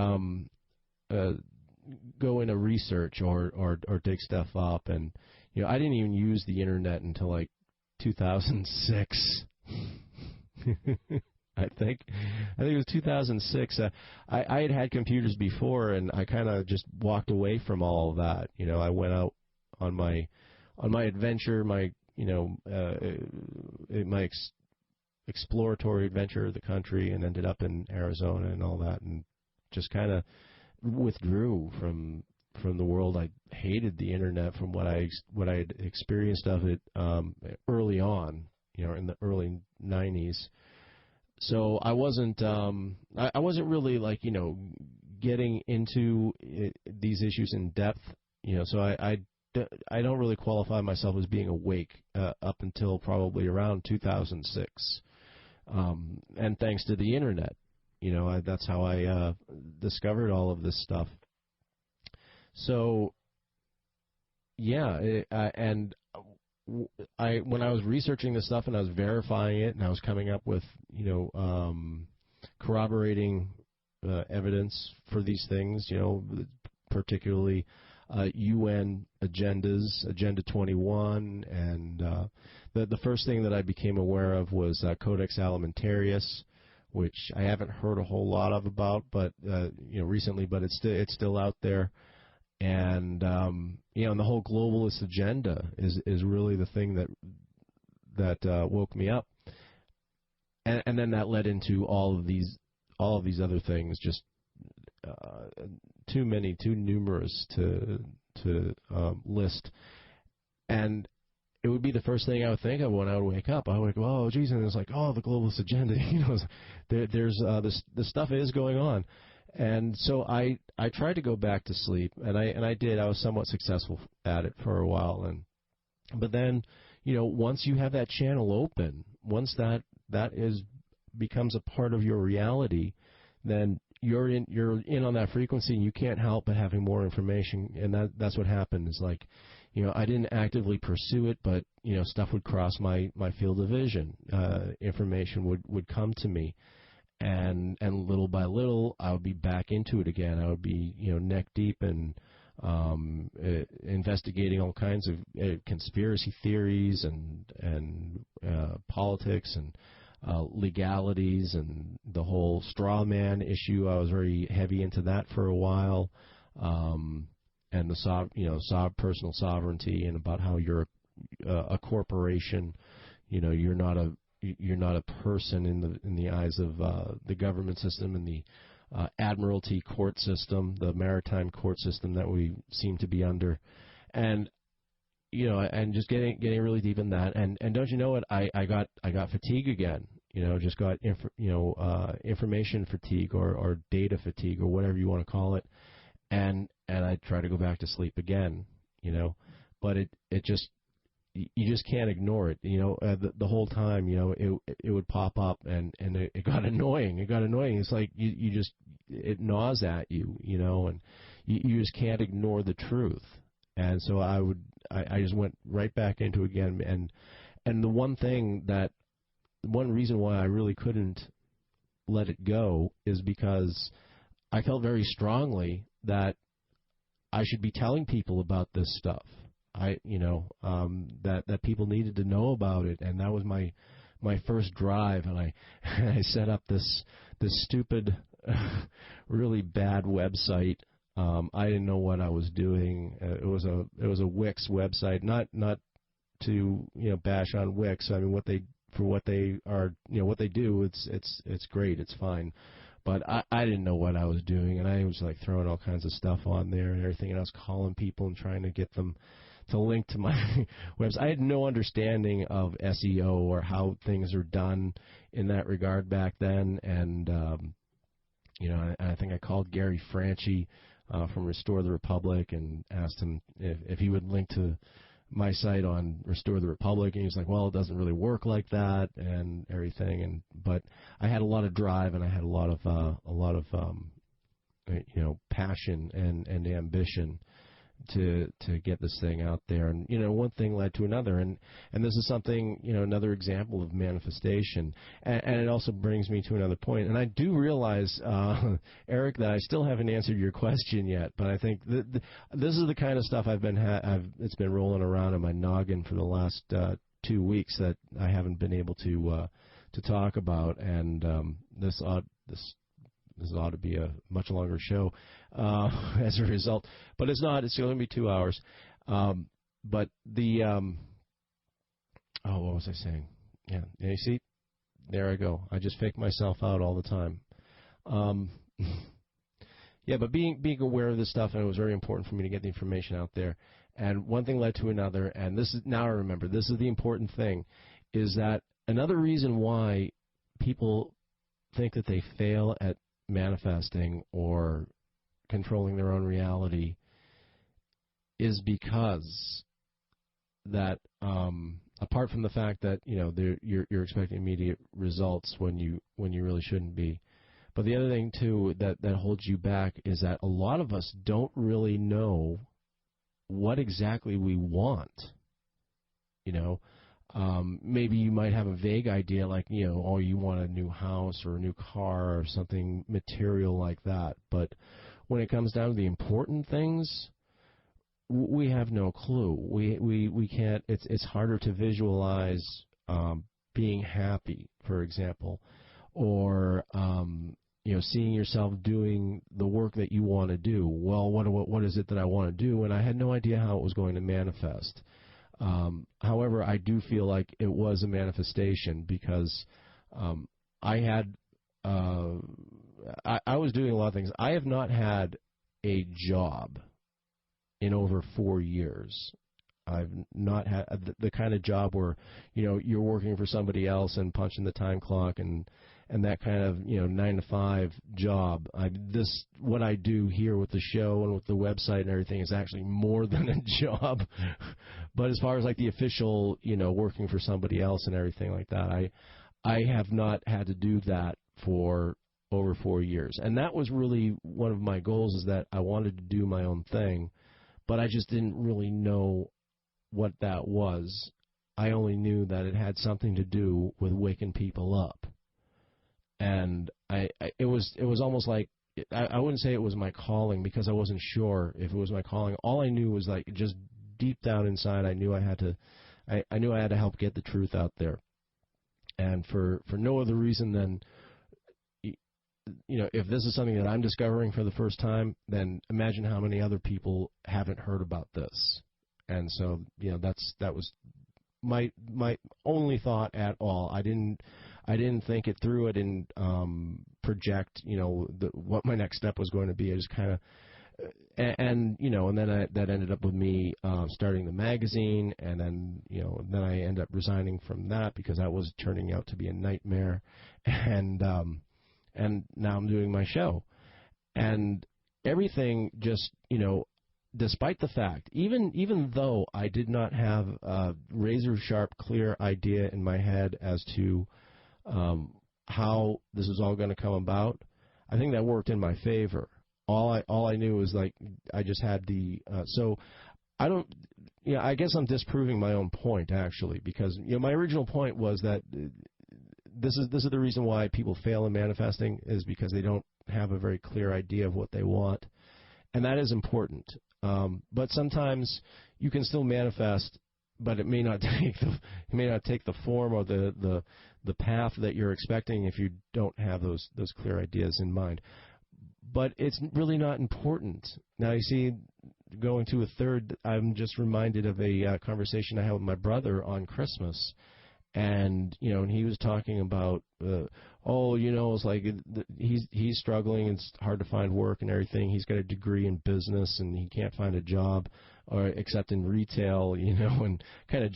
go into research or dig stuff up, and I didn't even use the internet until like 2006. I think it was 2006. I had computers before, and I kind of just walked away from all of that. I went out on my adventure, my exploratory adventure of the country, and ended up in Arizona and all that, and just kind of withdrew from the world. I hated the internet from what I had experienced of it early on, in the early 90s. So I wasn't really like, getting into these issues in depth, so I don't really qualify myself as being awake up until probably around 2006. And thanks to the internet, that's how I discovered all of this stuff. So, yeah, when I was researching this stuff and I was verifying it and I was coming up with, corroborating evidence for these things, particularly UN agendas, Agenda 21, and the first thing that I became aware of was Codex Alimentarius, which I haven't heard a whole lot about, but recently, but it's still out there. And and the whole globalist agenda is really the thing that woke me up, and then that led into all of these other things, just too numerous to list. And it would be the first thing I would think of when I would wake up. I would go, oh, geez, and it's like, oh, the globalist agenda. There's this stuff is going on. And so I tried to go back to sleep, and I did. I was somewhat successful at it for a while, but then, once you have that channel open, once that becomes a part of your reality, then you're in on that frequency, and you can't help but having more information, and that's what happened. Is like, I didn't actively pursue it, but stuff would cross my field of vision. Information would come to me. And little by little, I would be back into it again. I would be, neck deep in investigating all kinds of conspiracy theories and politics and legalities and the whole straw man issue. I was very heavy into that for a while, and the personal sovereignty, and about how you're a corporation. You're not a person in the eyes of the government system and the admiralty court system, the maritime court system that we seem to be under, and and just getting really deep in that. And don't you know what? I got fatigue again. Just got information fatigue or data fatigue or whatever you want to call it, and I try to go back to sleep again. But it just, you just can't ignore it. The whole time, it would pop up, and it got annoying. It's like it gnaws at you, and you just can't ignore the truth. And so I just went right back into it again. And the one reason why I really couldn't let it go is because I felt very strongly that I should be telling people about this stuff. That people needed to know about it, and that was my first drive. And I set up this stupid, really bad website. I didn't know what I was doing. It was a Wix website, not to bash on Wix. I mean, what they do, it's great, it's fine. But I didn't know what I was doing, and I was like throwing all kinds of stuff on there and everything, and I was calling people and trying to get them to link to my website. I had no understanding of SEO or how things are done in that regard back then, and I think I called Gary Franchi from Restore the Republic and asked him if he would link to my site on Restore the Republic, and he was like, well, it doesn't really work like that and everything. But I had a lot of drive, and I had a lot of passion and ambition to get this thing out there. And one thing led to another, and this is something, another example of manifestation. And it also brings me to another point. And I do realize, Eric, that I still haven't answered your question yet, but I think this is the kind of stuff it's been rolling around in my noggin for the last 2 weeks that I haven't been able to talk about. And this ought to be a much longer show as a result. But it's not. It's going to be 2 hours. But what was I saying? Yeah, you see? There I go. I just fake myself out all the time. Yeah, but being aware of this stuff, and it was very important for me to get the information out there. And one thing led to another, and this is, now I remember, this is the important thing, is that another reason why people think that they fail at manifesting or controlling their own reality is because that, apart from the fact that, you know, you're expecting immediate results when you really shouldn't be. But the other thing, too, that holds you back is that a lot of us don't really know what exactly we want. You know, maybe you might have a vague idea like, you know, oh, you want a new house or a new car or something material like that. But when it comes down to the important things, we have no clue. We can't. It's harder to visualize being happy, for example, or you know, seeing yourself doing the work that you want to do. Well, what is it that I want to do? And I had no idea how it was going to manifest. However, I do feel like it was a manifestation because I had I was doing a lot of things. I have not had a job in over 4 years. I've not had the kind of job where, you know, you're working for somebody else and punching the time clock and that kind of, you know, 9 to 5 job. What I do here with the show and with the website and everything is actually more than a job. But as far as like the official, you know, working for somebody else and everything like that, I have not had to do that for over 4 years. And that was really one of my goals, is that I wanted to do my own thing, but I just didn't really know what that was. I only knew that it had something to do with waking people up. And it was almost like, I wouldn't say it was my calling, because I wasn't sure if it was my calling. All I knew was, like, just deep down inside, I knew I had to help get the truth out there. And for no other reason than, you know, if this is something that I'm discovering for the first time, then imagine how many other people haven't heard about this. And so, you know, that was my only thought at all. I didn't think it through. I didn't project, you know, what my next step was going to be. I just kind of, and you know, and then that ended up with me starting the magazine, and then, you know, then I ended up resigning from that because that was turning out to be a nightmare, and now I'm doing my show, and everything just, you know, despite the fact, even though I did not have a razor-sharp, clear idea in my head as to how this was all going to come about, I think that worked in my favor. All I knew was, like, I just had the so I don't, you know, I guess I'm disproving my own point, actually, because, you know, my original point was that this is the reason why people fail in manifesting, is because they don't have a very clear idea of what they want, and that is important. But sometimes you can still manifest, but it may not take the form or the path that you're expecting if you don't have those clear ideas in mind. But it's really not important. Now, you see, going to a third, I'm just reminded of a conversation I had with my brother on Christmas. And, you know, and he was talking about, you know, it's like he's struggling. It's hard to find work and everything. He's got a degree in business and he can't find a job, or except in retail, you know, and kind of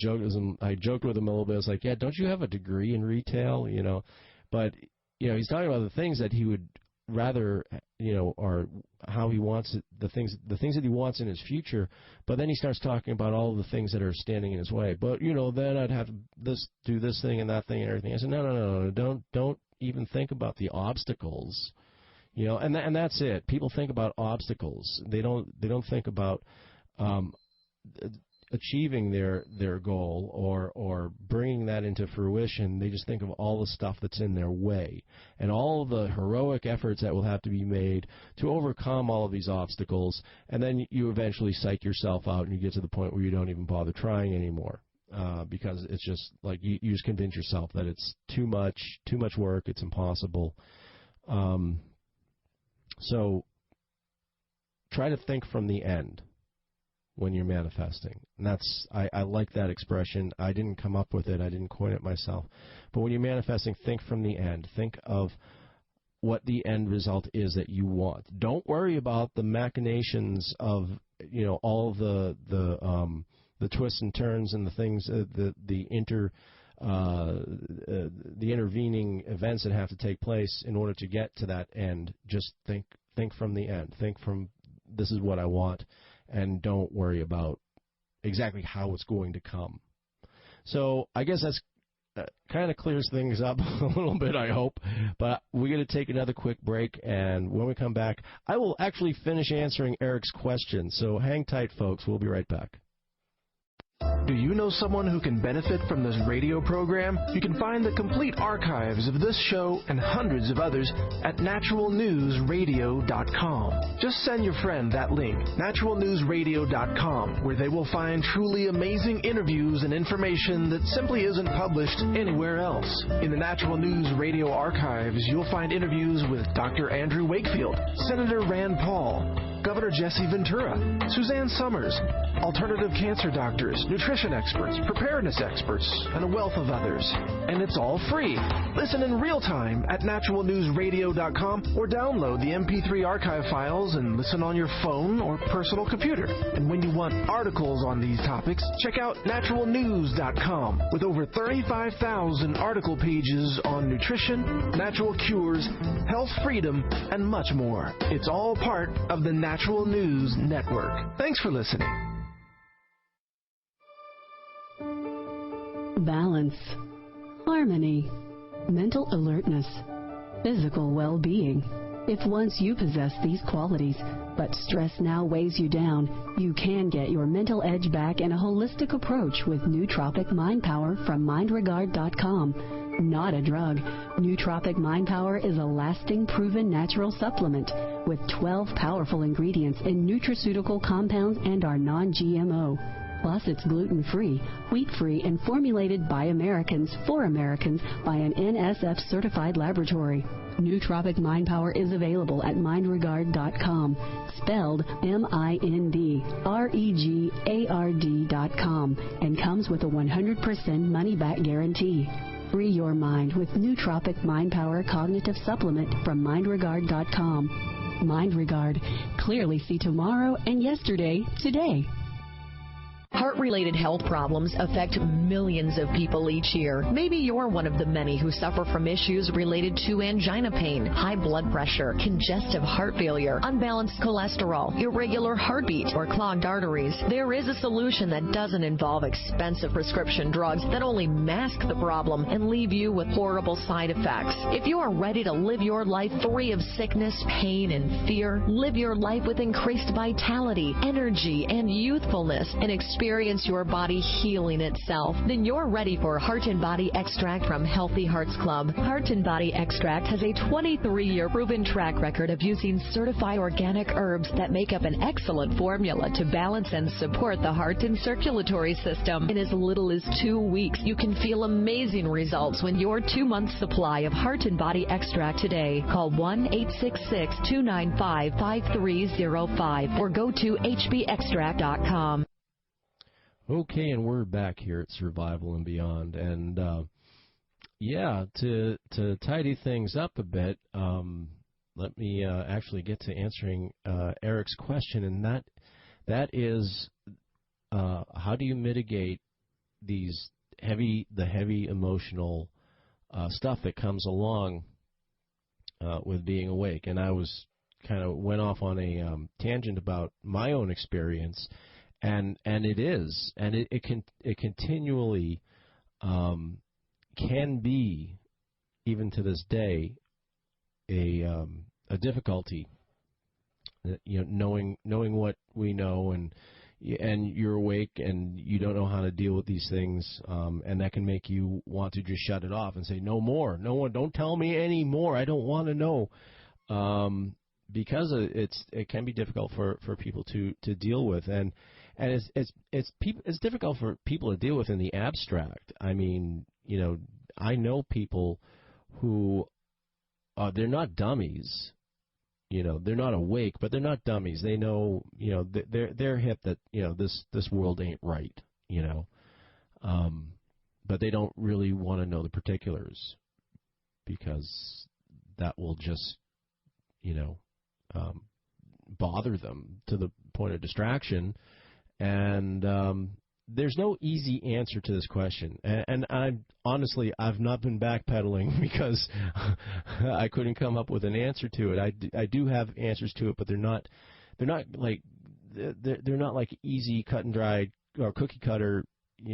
I joked with him a little bit. I was like, yeah, don't you have a degree in retail, you know? But, you know, he's talking about the things that he would rather, you know, or how he wants it, the things that he wants in his future. But then he starts talking about all of the things that are standing in his way. But, you know, then I'd have to do this thing and that thing and everything. I said, no, don't even think about the obstacles, you know. And that's it. People think about obstacles. They don't think about achieving their goal or bringing that into fruition. They just think of all the stuff that's in their way and all the heroic efforts that will have to be made to overcome all of these obstacles, and then you eventually psych yourself out and you get to the point where you don't even bother trying anymore, because it's just like you just convince yourself that it's too much work, it's impossible. So try to think from the end when you're manifesting. And that's, I like that expression. I didn't come up with it. I didn't coin it myself. But when you're manifesting, think from the end. Think of what the end result is that you want. Don't worry about the machinations of all the twists and turns and the things the intervening events that have to take place in order to get to that end. Just think from the end. Think from, this is what I want, and don't worry about exactly how it's going to come. So I guess that's kind of clears things up a little bit, I hope. But we're going to take another quick break, and when we come back, I will actually finish answering Eric's question. So hang tight, folks. We'll be right back. Do you know someone who can benefit from this radio program? You can find the complete archives of this show and hundreds of others at naturalnewsradio.com. Just send your friend that link, naturalnewsradio.com, where they will find truly amazing interviews and information that simply isn't published anywhere else. In the Natural News Radio archives, you'll find interviews with Dr. Andrew Wakefield, Senator Rand Paul, Governor Jesse Ventura, Suzanne Summers, alternative cancer doctors, nutrition experts, preparedness experts, and a wealth of others. And it's all free. Listen in real time at naturalnewsradio.com or download the MP3 archive files and listen on your phone or personal computer. And when you want articles on these topics, check out naturalnews.com with over 35,000 article pages on nutrition, natural cures, health freedom, and much more. It's all part of the Natural News Network. Thanks for listening. Balance, harmony, mental alertness, physical well-being. If once you possess these qualities, but stress now weighs you down, you can get your mental edge back in a holistic approach with Nootropic Mind Power from MindRegard.com. Not a drug. Nootropic Mind Power is a lasting, proven natural supplement with 12 powerful ingredients in nutraceutical compounds and are non-GMO. Plus, it's gluten-free, wheat-free, and formulated by Americans for Americans by an NSF-certified laboratory. Nootropic Mind Power is available at MindRegard.com, spelled MindRegard.com, and comes with a 100% money-back guarantee. Free your mind with Nootropic Mind Power Cognitive Supplement from MindRegard.com. MindRegard. Clearly see tomorrow and yesterday today. Heart-related health problems affect millions of people each year. Maybe you're one of the many who suffer from issues related to angina pain, high blood pressure, congestive heart failure, unbalanced cholesterol, irregular heartbeat, or clogged arteries. There is a solution that doesn't involve expensive prescription drugs that only mask the problem and leave you with horrible side effects. If you are ready to live your life free of sickness, pain, and fear, live your life with increased vitality, energy, and youthfulness, and experience your body healing itself, then you're ready for Heart and Body Extract from Healthy Hearts Club. Heart and Body Extract has a 23-year proven track record of using certified organic herbs that make up an excellent formula to balance and support the heart and circulatory system. In as little as 2 weeks, you can feel amazing results when your 2-month supply of Heart and Body Extract today. Call 1-866-295-5305 or go to hbextract.com. Okay, and we're back here at Survival and Beyond, and to tidy things up a bit, let me actually get to answering Eric's question, and that is, how do you mitigate the heavy emotional stuff that comes along with being awake? And I was went off on a tangent about my own experience. And it continually can be, even to this day, a difficulty. Knowing what we know, and you're awake and you don't know how to deal with these things, and that can make you want to just shut it off and say no more, no one, don't tell me any more. I don't want to know. Because it can be difficult for people to deal with, and it's difficult for people to deal with in the abstract. I mean, I know people who they're not dummies. They're not awake, but they're not dummies. They know, they're hip that this world ain't right. But they don't really want to know the particulars because that will just, bother them to the point of distraction. And there's no easy answer to this question. And I've not been backpedaling because I couldn't come up with an answer to it. I do have answers to it, but they're not like easy cut and dried or cookie cutter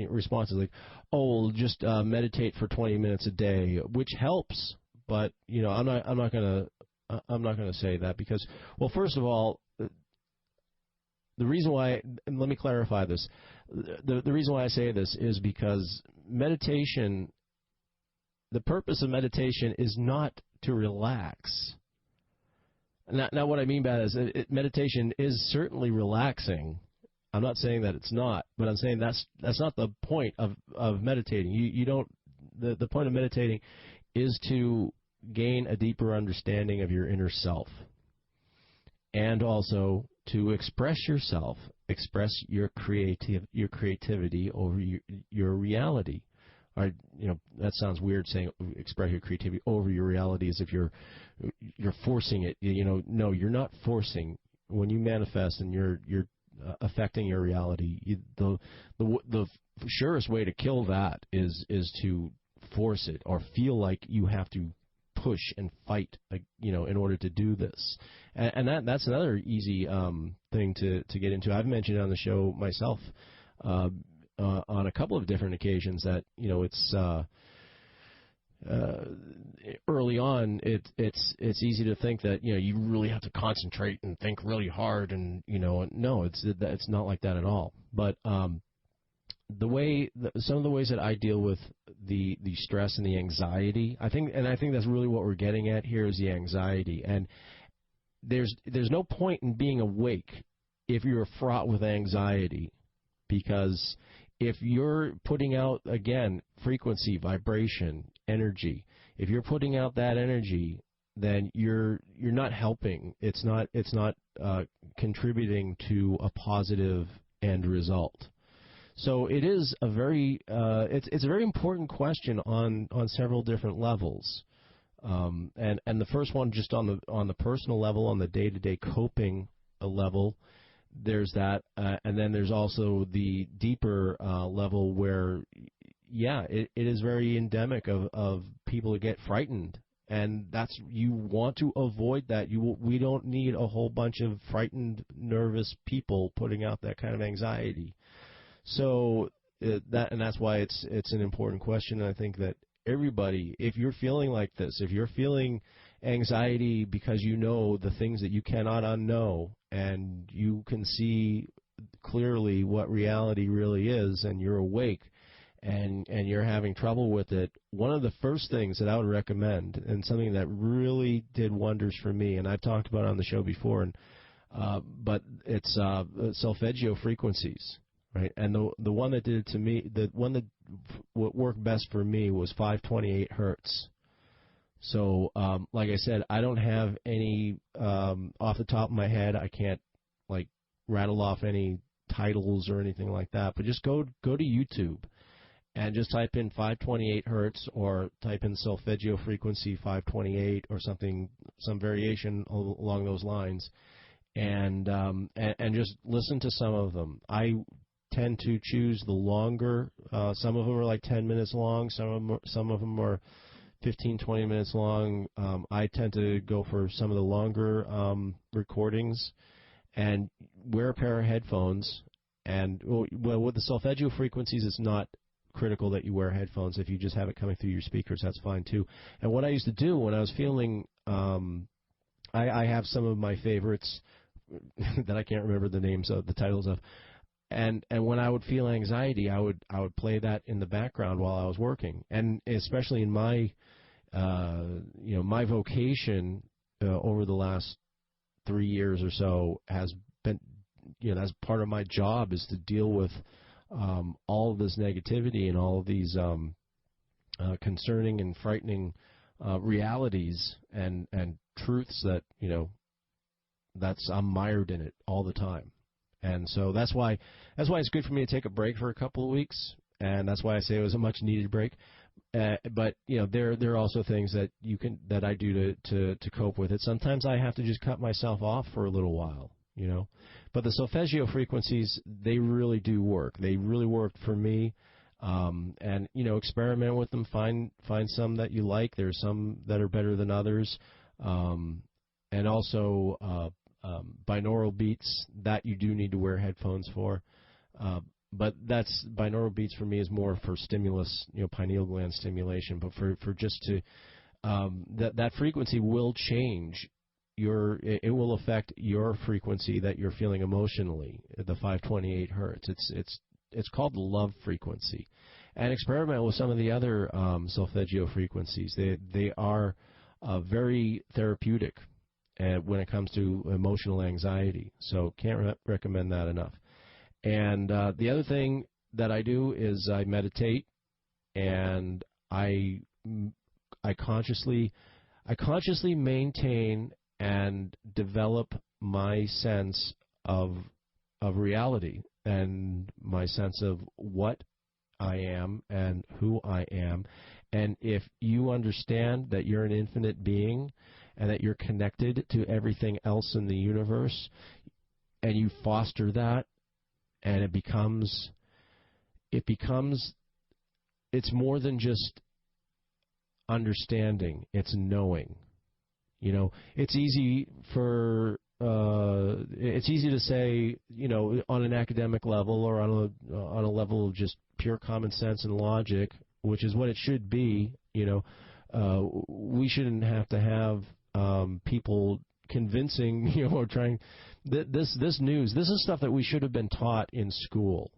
responses like, oh, just meditate for 20 minutes a day, which helps. But I'm not gonna say that because, well, first of all, the reason why, and let me clarify this, the reason why I say this is because meditation, the purpose of meditation is not to relax. Now what I mean by that is meditation is certainly relaxing. I'm not saying that it's not, but I'm saying that's not the point of meditating. You don't, the point of meditating is to gain a deeper understanding of your inner self, and also to express yourself, express your creativity over your reality. Or, that sounds weird saying express your creativity over your reality as if you're forcing it. No, you're not forcing. When you manifest and you're affecting your reality, the surest way to kill that is to force it or feel like you have to push and fight, in order to do this. And that's another easy thing to get into. I've mentioned on the show myself on a couple of different occasions that it's early on it's easy to think that you really have to concentrate and think really hard, and no, it's not like that at all. But some of the ways that I deal with the stress and the anxiety, I think that's really what we're getting at here is the anxiety. And there's no point in being awake if you're fraught with anxiety, because if you're putting out, again, frequency, vibration, energy, if you're putting out that energy, then you're not helping. It's not contributing to a positive end result. So it is a very it's a very important question on several different levels, and the first one just on the personal level, on the day-to-day coping level, there's that, and then there's also the deeper level where it is very endemic of people to get frightened, and you want to avoid that. We don't need a whole bunch of frightened, nervous people putting out that kind of anxiety. So that's why it's an important question. And I think that everybody, if you're feeling like this, if you're feeling anxiety because the things that you cannot unknow, and you can see clearly what reality really is, and you're awake, and you're having trouble with it, one of the first things that I would recommend, and something that really did wonders for me, and I've talked about it on the show before, but it's solfeggio frequencies. Right, and the one that did it to me, the one that worked best for me was 528 hertz. So, like I said, I don't have any off the top of my head. I can't rattle off any titles or anything like that. But just go to YouTube and just type in 528 hertz, or type in solfeggio frequency 528 or something, some variation along those lines, and just listen to some of them. I tend to choose the longer. Some of them are like 10 minutes long. Some of them are 15, 20 minutes long. I tend to go for some of the longer recordings, and wear a pair of headphones. And with the solfeggio frequencies, it's not critical that you wear headphones. If you just have it coming through your speakers, that's fine too. And what I used to do when I was feeling, I have some of my favorites that I can't remember the names of, the titles of. And when I would feel anxiety, I would play that in the background while I was working. And especially in my my vocation over the last 3 years or so has been, that's part of my job, is to deal with all of this negativity and all of these concerning and frightening realities and truths that I'm mired in it all the time. And so that's why it's good for me to take a break for a couple of weeks, and that's why I say it was a much-needed break. But there are also things that I do to cope with it. Sometimes I have to just cut myself off for a little while, But the solfeggio frequencies, they really do work. They really worked for me. And experiment with them. Find some that you like. There's some that are better than others. And also binaural beats that you do need to wear headphones for. But that's binaural beats for me is more for stimulus, pineal gland stimulation. But for just to that frequency will change it will affect your frequency that you're feeling emotionally. The 528 hertz. It's called the love frequency, and experiment with some of the other solfeggio frequencies. They are very therapeutic when it comes to emotional anxiety. So can't recommend that enough. And the other thing that I do is I meditate, and I consciously maintain and develop my sense of reality and my sense of what I am and who I am. And if you understand that you're an infinite being and that you're connected to everything else in the universe, and you foster that, and it's more than just understanding, it's knowing. It's easy to say, on an academic level or on a level of just pure common sense and logic, which is what it should be. We shouldn't have to have people convincing, or trying. This news. This is stuff that we should have been taught in school.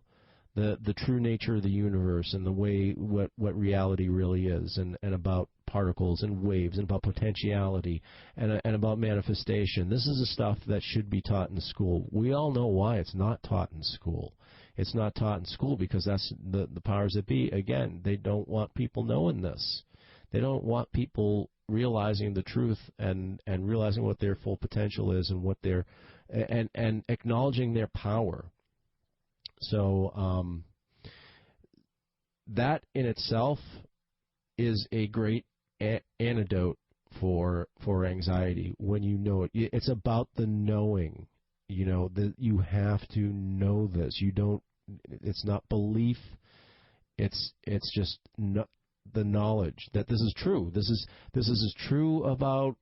The true nature of the universe and the way what reality really is, and about particles and waves, and about potentiality and about manifestation. This is the stuff that should be taught in school. We all know why it's not taught in school. It's not taught in school because that's the powers that be. Again, they don't want people knowing this. They don't want people realizing the truth and realizing what their full potential is and what their and acknowledging their power. So that in itself is a great antidote for anxiety. When you know it, it's about the knowing. That you have to know this. You don't. It's not belief. It's just the knowledge that this is true. This is as true about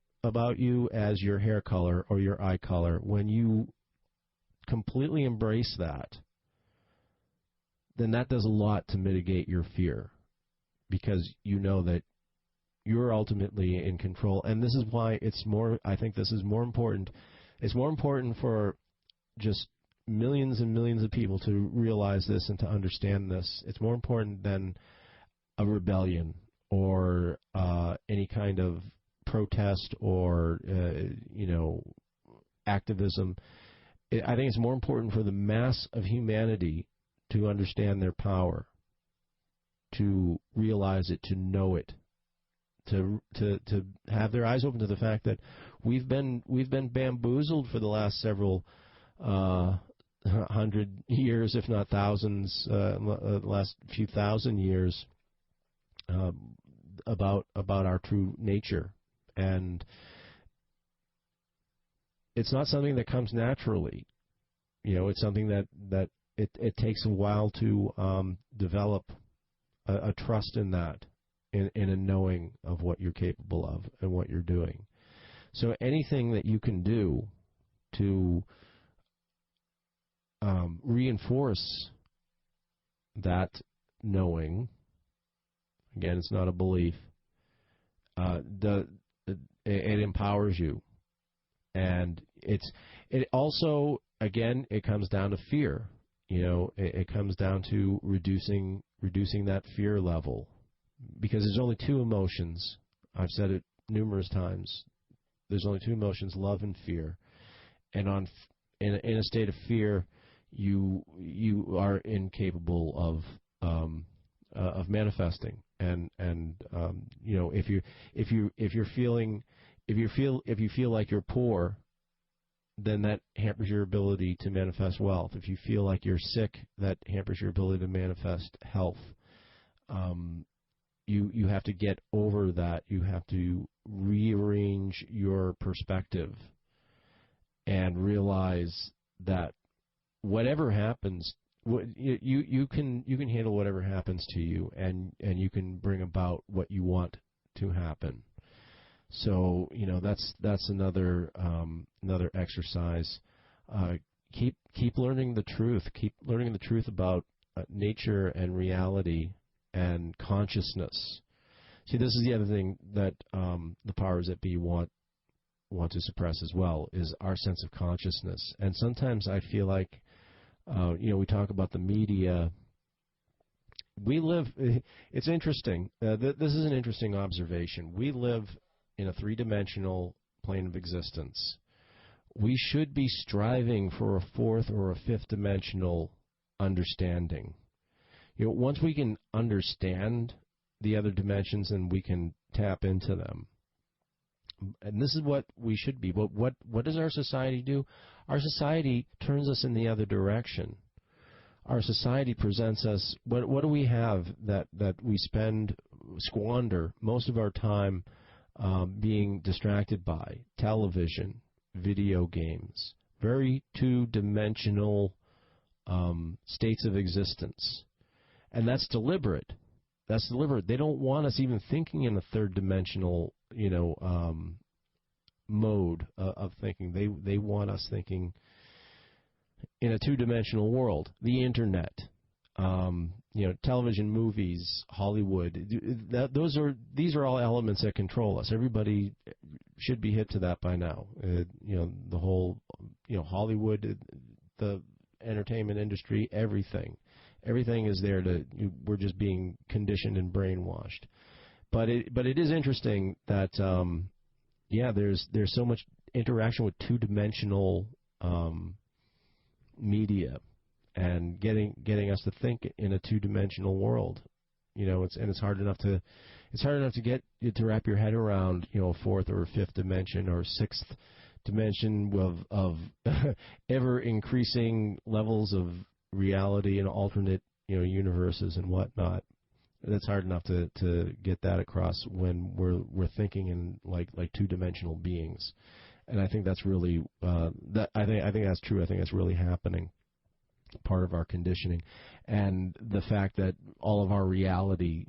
you as your hair color or your eye color. When you completely embrace that, then that does a lot to mitigate your fear, because you know that you're ultimately in control. And this is why I think this is more important. It's more important for just millions and millions of people to realize this and to understand this. It's more important than a rebellion or any kind of protest or activism. I think it's more important for the mass of humanity to understand their power, to realize it, to know it, to have their eyes open to the fact that we've been bamboozled for the last several 100 years, if not thousands, last few thousand years, about our true nature. And it's not something that comes naturally. It's something that it takes a while to develop a trust in that, in a knowing of what you're capable of and what you're doing. So anything that you can do to reinforce that knowing, again, it's not a belief, it empowers you. And it also, again, it comes down to fear. It comes down to reducing that fear level, because there's only two emotions. I've said it numerous times. There's only two emotions: love and fear. And in a state of fear, you are incapable of manifesting. And if you feel like you're poor, then that hampers your ability to manifest wealth. If you feel like you're sick, that hampers your ability to manifest health. you have to get over that. You have to rearrange your perspective and realize that whatever happens, you can handle whatever happens to you, and you can bring about what you want to happen. So that's another exercise. Keep learning the truth. Keep learning the truth about nature and reality and consciousness. See, this is the other thing that the powers that be want to suppress as well, is our sense of consciousness. And sometimes I feel like, we talk about the media. We live, it's interesting. This is an interesting observation. We live in a three-dimensional plane of existence. We should be striving for a fourth or a fifth dimensional understanding. Once we can understand the other dimensions, then we can tap into them. And this is what we should be. But what does our society do? Our society turns us in the other direction. Our society presents us, what do we have that we squander most of our time being distracted by? Television, video games, very two-dimensional states of existence. And that's deliberate. That's deliberate. They don't want us even thinking in a third-dimensional, mode of thinking. They want us thinking in a two-dimensional world. The internet, television, movies, Hollywood. These are all elements that control us. Everybody should be hip to that by now. The whole, Hollywood, the entertainment industry, everything is there we're just being conditioned and brainwashed. But it is interesting that there's so much interaction with two-dimensional media and getting us to think in a two-dimensional world. It's hard enough to get you to wrap your head around a fourth or a fifth dimension or sixth dimension of ever increasing levels of reality and alternate universes and whatnot. That's hard enough to get that across when we're thinking in like two-dimensional beings. And I think that's really I think that's true. I think that's really happening. Part of our conditioning, and the fact that all of our reality,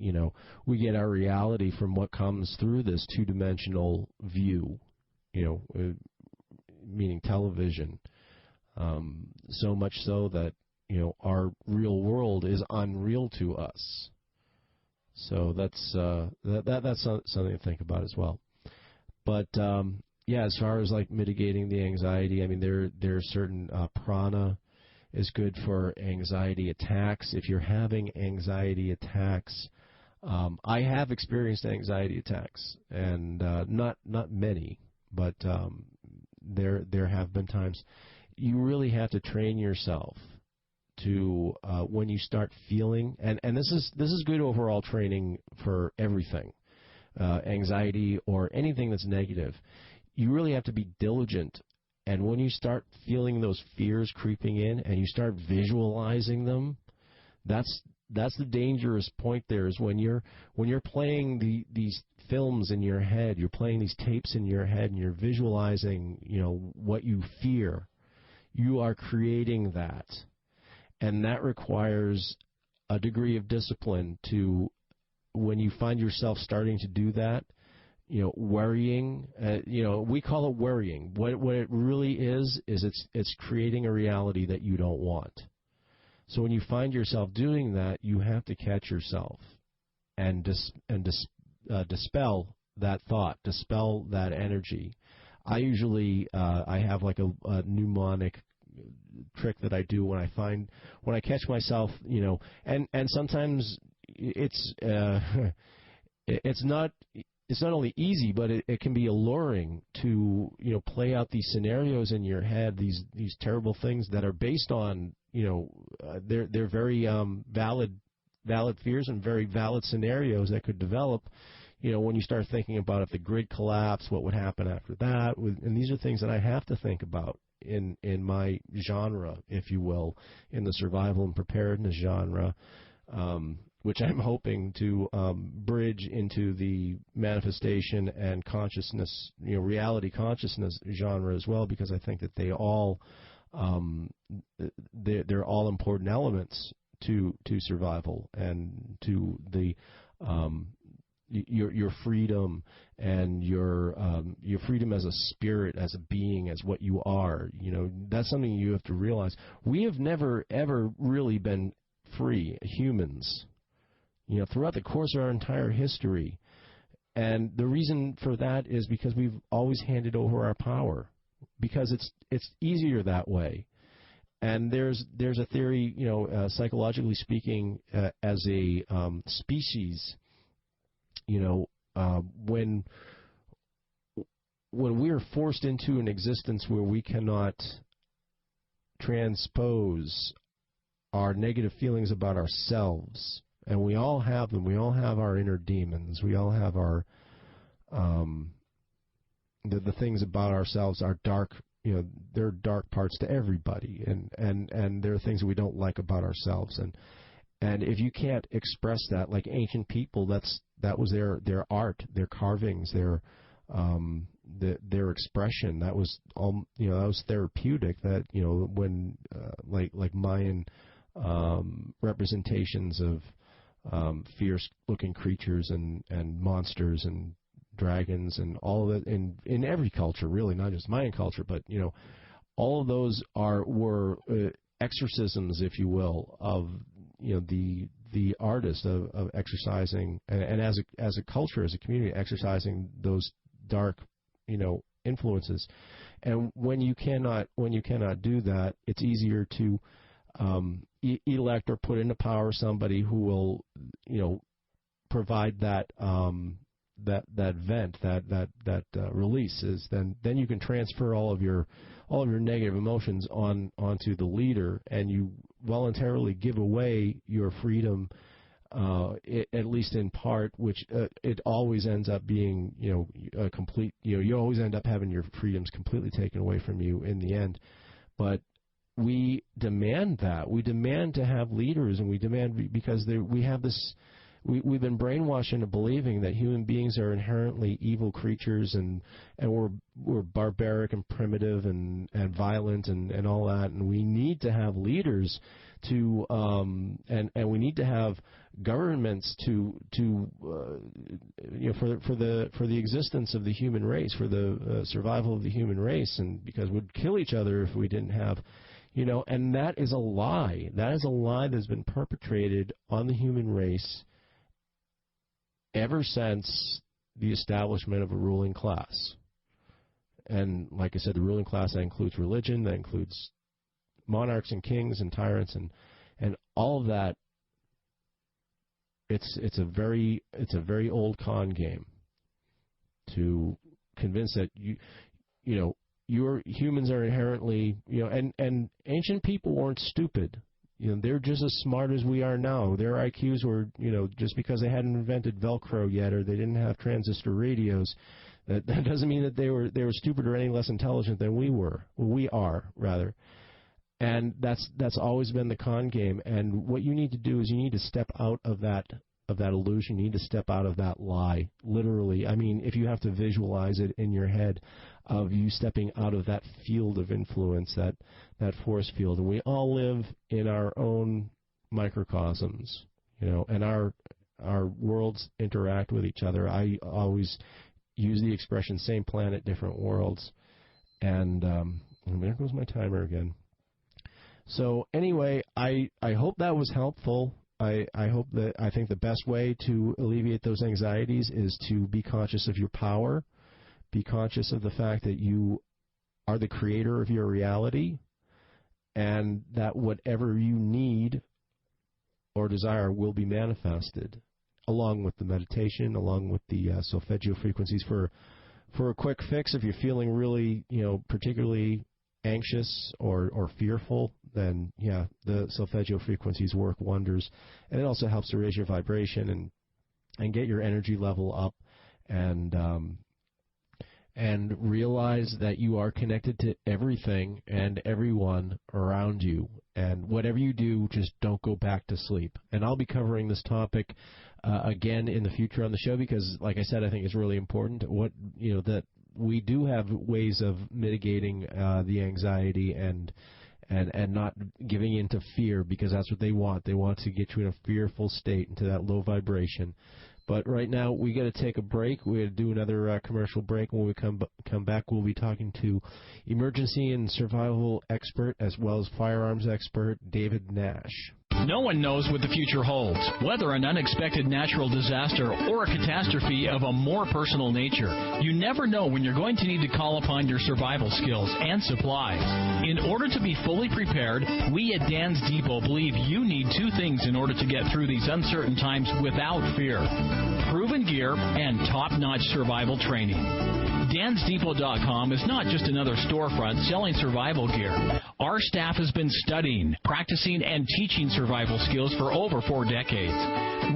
we get our reality from what comes through this two-dimensional view, meaning television. So much so that our real world is unreal to us. So that's something to think about as well. But as far as like mitigating the anxiety, I mean there are certain prana is good for anxiety attacks. If you're having anxiety attacks, I have experienced anxiety attacks, and not many, but there have been times. You really have to train yourself to when you start feeling, and this is good overall training for everything, anxiety or anything that's negative. You really have to be diligent. And when you start feeling those fears creeping in and you start visualizing them, that's the dangerous point there, is when you're playing these films in your head, you're playing these tapes in your head and you're visualizing, what you fear. You are creating that. And that requires a degree of discipline to, when you find yourself starting to do that, worrying, we call it worrying. What it really is it's creating a reality that you don't want. So when you find yourself doing that, you have to catch yourself and dispel that thought, dispel that energy. I usually I have like a mnemonic trick that I do when I catch myself, and sometimes it's not only easy, but it can be alluring to play out these scenarios in your head, these terrible things that are based on they're very valid fears and very valid scenarios that could develop. When you start thinking about if the grid collapsed, what would happen after that, and these are things that I have to think about in my genre, if you will, in the survival and preparedness genre. which I'm hoping to bridge into the manifestation and consciousness, reality consciousness genre as well, because I think that they all, they're all important elements to survival and to the your freedom and your freedom as a spirit, as a being, as what you are. That's something you have to realize. We have never ever really been free humans, throughout the course of our entire history. And the reason for that is because we've always handed over our power, because it's easier that way. And there's a theory, psychologically speaking, as a species, when we are forced into an existence where we cannot transpose our negative feelings about ourselves, and we all have them. We all have our inner demons. We all have our the things about ourselves, our dark, there are dark parts to everybody, and there are things that we don't like about ourselves, and if you can't express that, like ancient people, that was their art, their carvings, their expression. That was that was therapeutic. That when like Mayan representations of fierce-looking creatures and monsters and dragons and all of it in every culture, really, not just Mayan culture, but all of those were exorcisms, if you will, of the artist of exercising, and as a culture, as a community, exercising those dark influences. And when you cannot do that, it's easier to elect or put into power somebody who will provide that vent, that releases. Then you can transfer all of your negative emotions onto the leader, and you voluntarily give away your freedom, at least in part, which it always ends up being a complete. You always end up having your freedoms completely taken away from you in the end. But we demand that. We demand to have leaders, and we demand because we have this. We've been brainwashed into believing that human beings are inherently evil creatures, and we're barbaric and primitive and violent and all that, and we need to have leaders to and we need to have governments for the existence of the human race, for the survival of the human race, and because we'd kill each other if we didn't have. And that is a lie. That is a lie that's been perpetrated on the human race ever since the establishment of a ruling class. And like I said, the ruling class, that includes religion, that includes monarchs and kings and tyrants and all of that. It's a very old con game to convince that your humans are inherently, and ancient people weren't stupid. They're just as smart as we are now. Their IQs were, just because they hadn't invented Velcro yet, or they didn't have transistor radios, that doesn't mean that they were stupid or any less intelligent than we were. Well, we are, rather. And that's always been the con game. And what you need to do is you need to step out of that illusion. You need to step out of that lie, literally. I mean, if you have to visualize it in your head, of you stepping out of that field of influence, that force field. And we all live in our own microcosms, and our worlds interact with each other. I always use the expression same planet, different worlds. And there goes my timer again. So anyway, I hope that was helpful. I think the best way to alleviate those anxieties is to be conscious of your power. Be conscious of the fact that you are the creator of your reality, and that whatever you need or desire will be manifested, along with the meditation, along with the solfeggio frequencies. For a quick fix, if you're feeling really, particularly anxious or fearful, then yeah, the solfeggio frequencies work wonders, and it also helps to raise your vibration and get your energy level up, and and realize that you are connected to everything and everyone around you. And whatever you do, just don't go back to sleep. And I'll be covering this topic again in the future on the show because, like I said, I think it's really important that we do have ways of mitigating the anxiety and not giving into fear, because that's what they want. They want to get you in a fearful state, into that low vibration. But right now, we got to take a break. We're going to do another commercial break. When we come back, we'll be talking to emergency and survival expert as well as firearms expert David Nash. No one knows what the future holds, whether an unexpected natural disaster or a catastrophe of a more personal nature. You never know when you're going to need to call upon your survival skills and supplies. In order to be fully prepared, we at Dan's Depot believe you need two things in order to get through these uncertain times without fear: proven gear and top-notch survival training. DansDepot.com is not just another storefront selling survival gear. Our staff has been studying, practicing, and teaching survival skills for over 4 decades.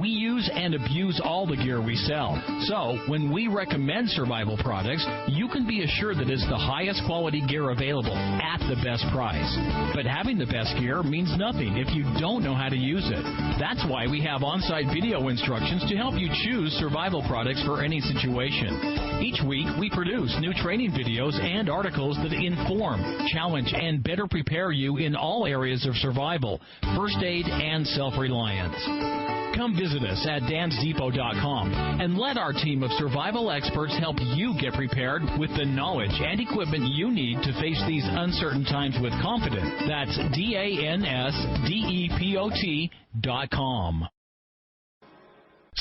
We use and abuse all the gear we sell. So, when we recommend survival products, you can be assured that it's the highest quality gear available at the best price. But having the best gear means nothing if you don't know how to use it. That's why we have on-site video instructions to help you choose survival products for any situation. Each week, we produce new training videos and articles that inform, challenge, and better prepare you in all areas of survival, first aid, and self-reliance. Come visit us at dansdepot.com and let our team of survival experts help you get prepared with the knowledge and equipment you need to face these uncertain times with confidence. That's DANSDEPOT.com.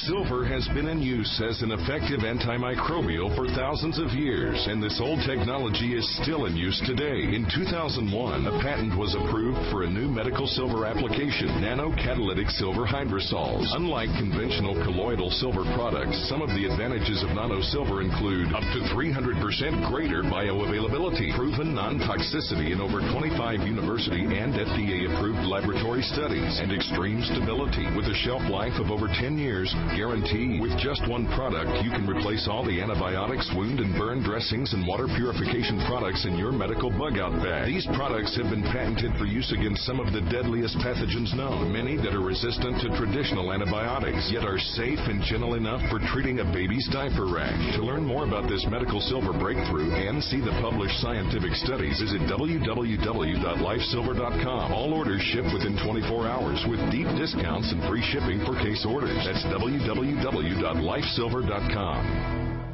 Silver has been in use as an effective antimicrobial for thousands of years, and this old technology is still in use today. In 2001, a patent was approved for a new medical silver application, nanocatalytic silver hydrosols. Unlike conventional colloidal silver products, some of the advantages of nano silver include up to 300% greater bioavailability, proven non-toxicity in over 25 university and FDA-approved laboratory studies, and extreme stability with a shelf life of over 10 years. Guaranteed. With just one product, you can replace all the antibiotics, wound and burn dressings, and water purification products in your medical bug-out bag. These products have been patented for use against some of the deadliest pathogens known, many that are resistant to traditional antibiotics, yet are safe and gentle enough for treating a baby's diaper rash. To learn more about this medical silver breakthrough and see the published scientific studies, visit www.lifesilver.com. All orders ship within 24 hours with deep discounts and free shipping for case orders. That's www.lifesilver.com.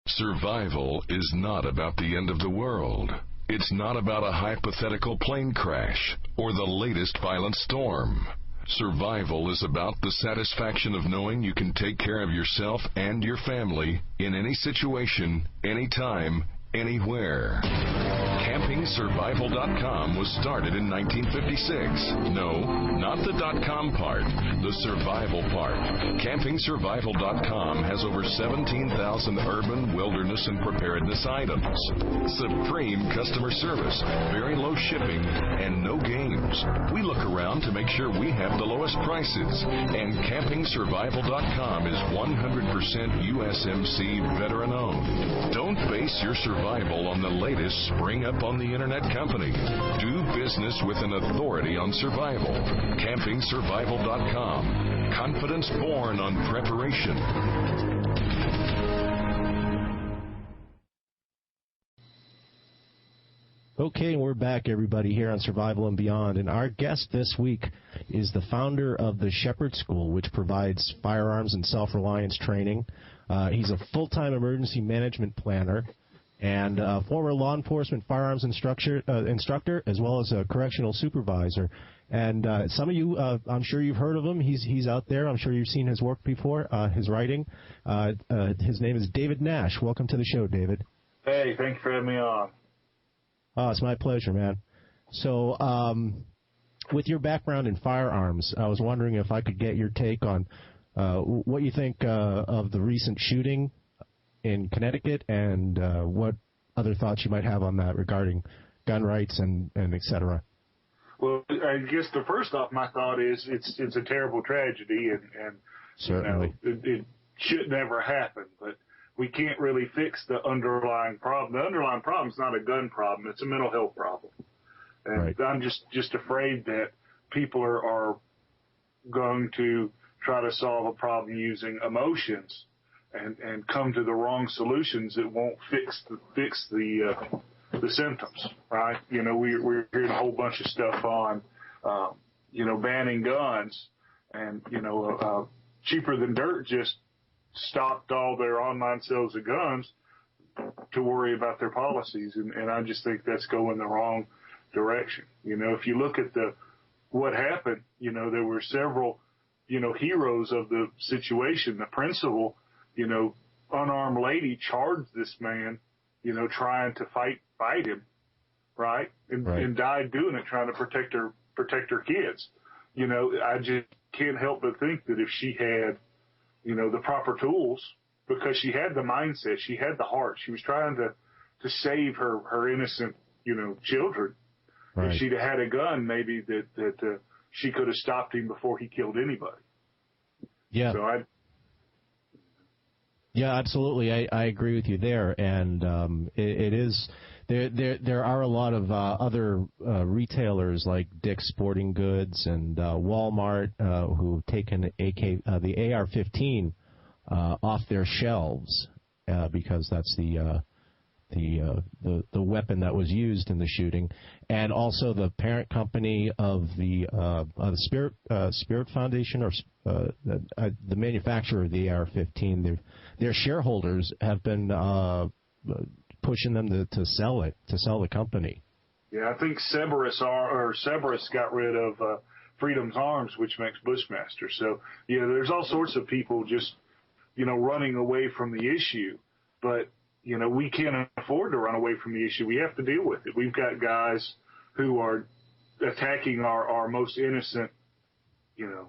Survival is not about the end of the world. It's not about a hypothetical plane crash or the latest violent storm. Survival is about the satisfaction of knowing you can take care of yourself and your family in any situation, anytime, anywhere. CampingSurvival.com was started in 1956. No, not the .com part, the survival part. CampingSurvival.com has over 17,000 urban, wilderness, and preparedness items. Supreme customer service, very low shipping, and no games. We look around to make sure we have the lowest prices. And CampingSurvival.com is 100% USMC veteran-owned. Don't base your survival on the latest spring-up on the internet company. Do business with an authority on survival. CampingSurvival.com. Confidence born on preparation. Okay, we're back, everybody, here on Survival and Beyond. And our guest this week is the founder of the Shepherd School, which provides firearms and self-reliance training. He's a full-time emergency management planner and a former law enforcement firearms instructor, as well as a correctional supervisor. And some of you, I'm sure you've heard of him. He's out there. I'm sure you've seen his work before, his writing. His name is David Nash. Welcome to the show, David. Hey, thanks for having me on. Oh, it's my pleasure, man. So with your background in firearms, I was wondering if I could get your take on what you think of the recent shooting in Connecticut, and what other thoughts you might have on that regarding gun rights and et cetera. Well, I guess the first off, my thought is it's a terrible tragedy, and certainly it should never happen. But we can't really fix the underlying problem. The underlying problem is not a gun problem. It's a mental health problem. And right. I'm just afraid that people are going to try to solve a problem using emotions and come to the wrong solutions that won't fix the symptoms, right? You know, we're hearing a whole bunch of stuff on, you know, banning guns, and, you know, Cheaper Than Dirt just stopped all their online sales of guns to worry about their policies. And I just think that's going the wrong direction. You know, if you look at what happened, you know, there were several, you know, heroes of the situation. The principal, you know, unarmed lady charged this man, you know, trying to fight him, right? And died doing it, trying to protect her kids. You know, I just can't help but think that if she had, you know, the proper tools, because she had the mindset, she had the heart, she was trying to save her innocent, you know, children. Right. If she'd have had a gun, maybe that she could have stopped him before he killed anybody. Yeah. So yeah, absolutely. I agree with you there, and it is there are a lot of other retailers like Dick's Sporting Goods and Walmart who've taken the AR-15 off their shelves because that's the weapon that was used in the shooting, and also the parent company of the Spirit Foundation, or the manufacturer of the AR-15. Their shareholders have been pushing them to sell the company. Yeah, I think Cerberus got rid of Freedom's Arms, which makes Bushmaster. So yeah, there's all sorts of people just, you know, running away from the issue, but you know, we can't afford to run away from the issue. We have to deal with it. We've got guys who are attacking our most innocent, you know,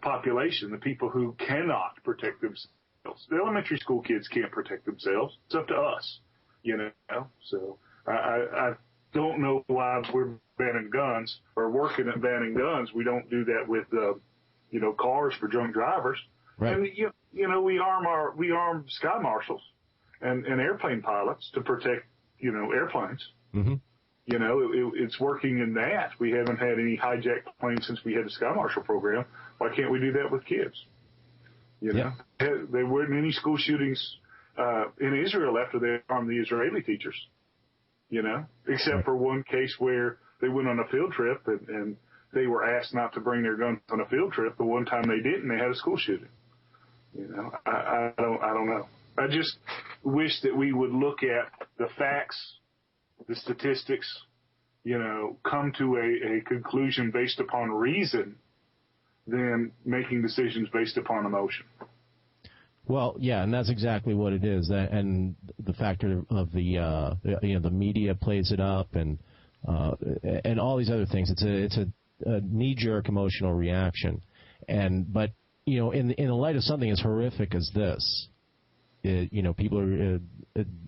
population, the people who cannot protect themselves. The elementary school kids can't protect themselves. It's up to us, you know. So I don't know why we're banning guns or working at banning guns. We don't do that with, you know, cars for drunk drivers. Right. And, you know, we arm sky marshals and airplane pilots to protect, you know, airplanes. Mm-hmm. You know, it's working in that. We haven't had any hijacked planes since we had the Sky Marshal program. Why can't we do that with kids? You know, there weren't any school shootings in Israel after they armed the Israeli teachers, you know, except for one case where they went on a field trip and they were asked not to bring their guns on a field trip. The one time they didn't, they had a school shooting. You know, I don't know. I just wish that we would look at the facts, the statistics, you know, come to a conclusion based upon reason than making decisions based upon emotion. Well, yeah, and that's exactly what it is. And the factor of the you know, the media plays it up, and all these other things. It's a knee-jerk emotional reaction, but you know, in the light of something as horrific as this, you know, people are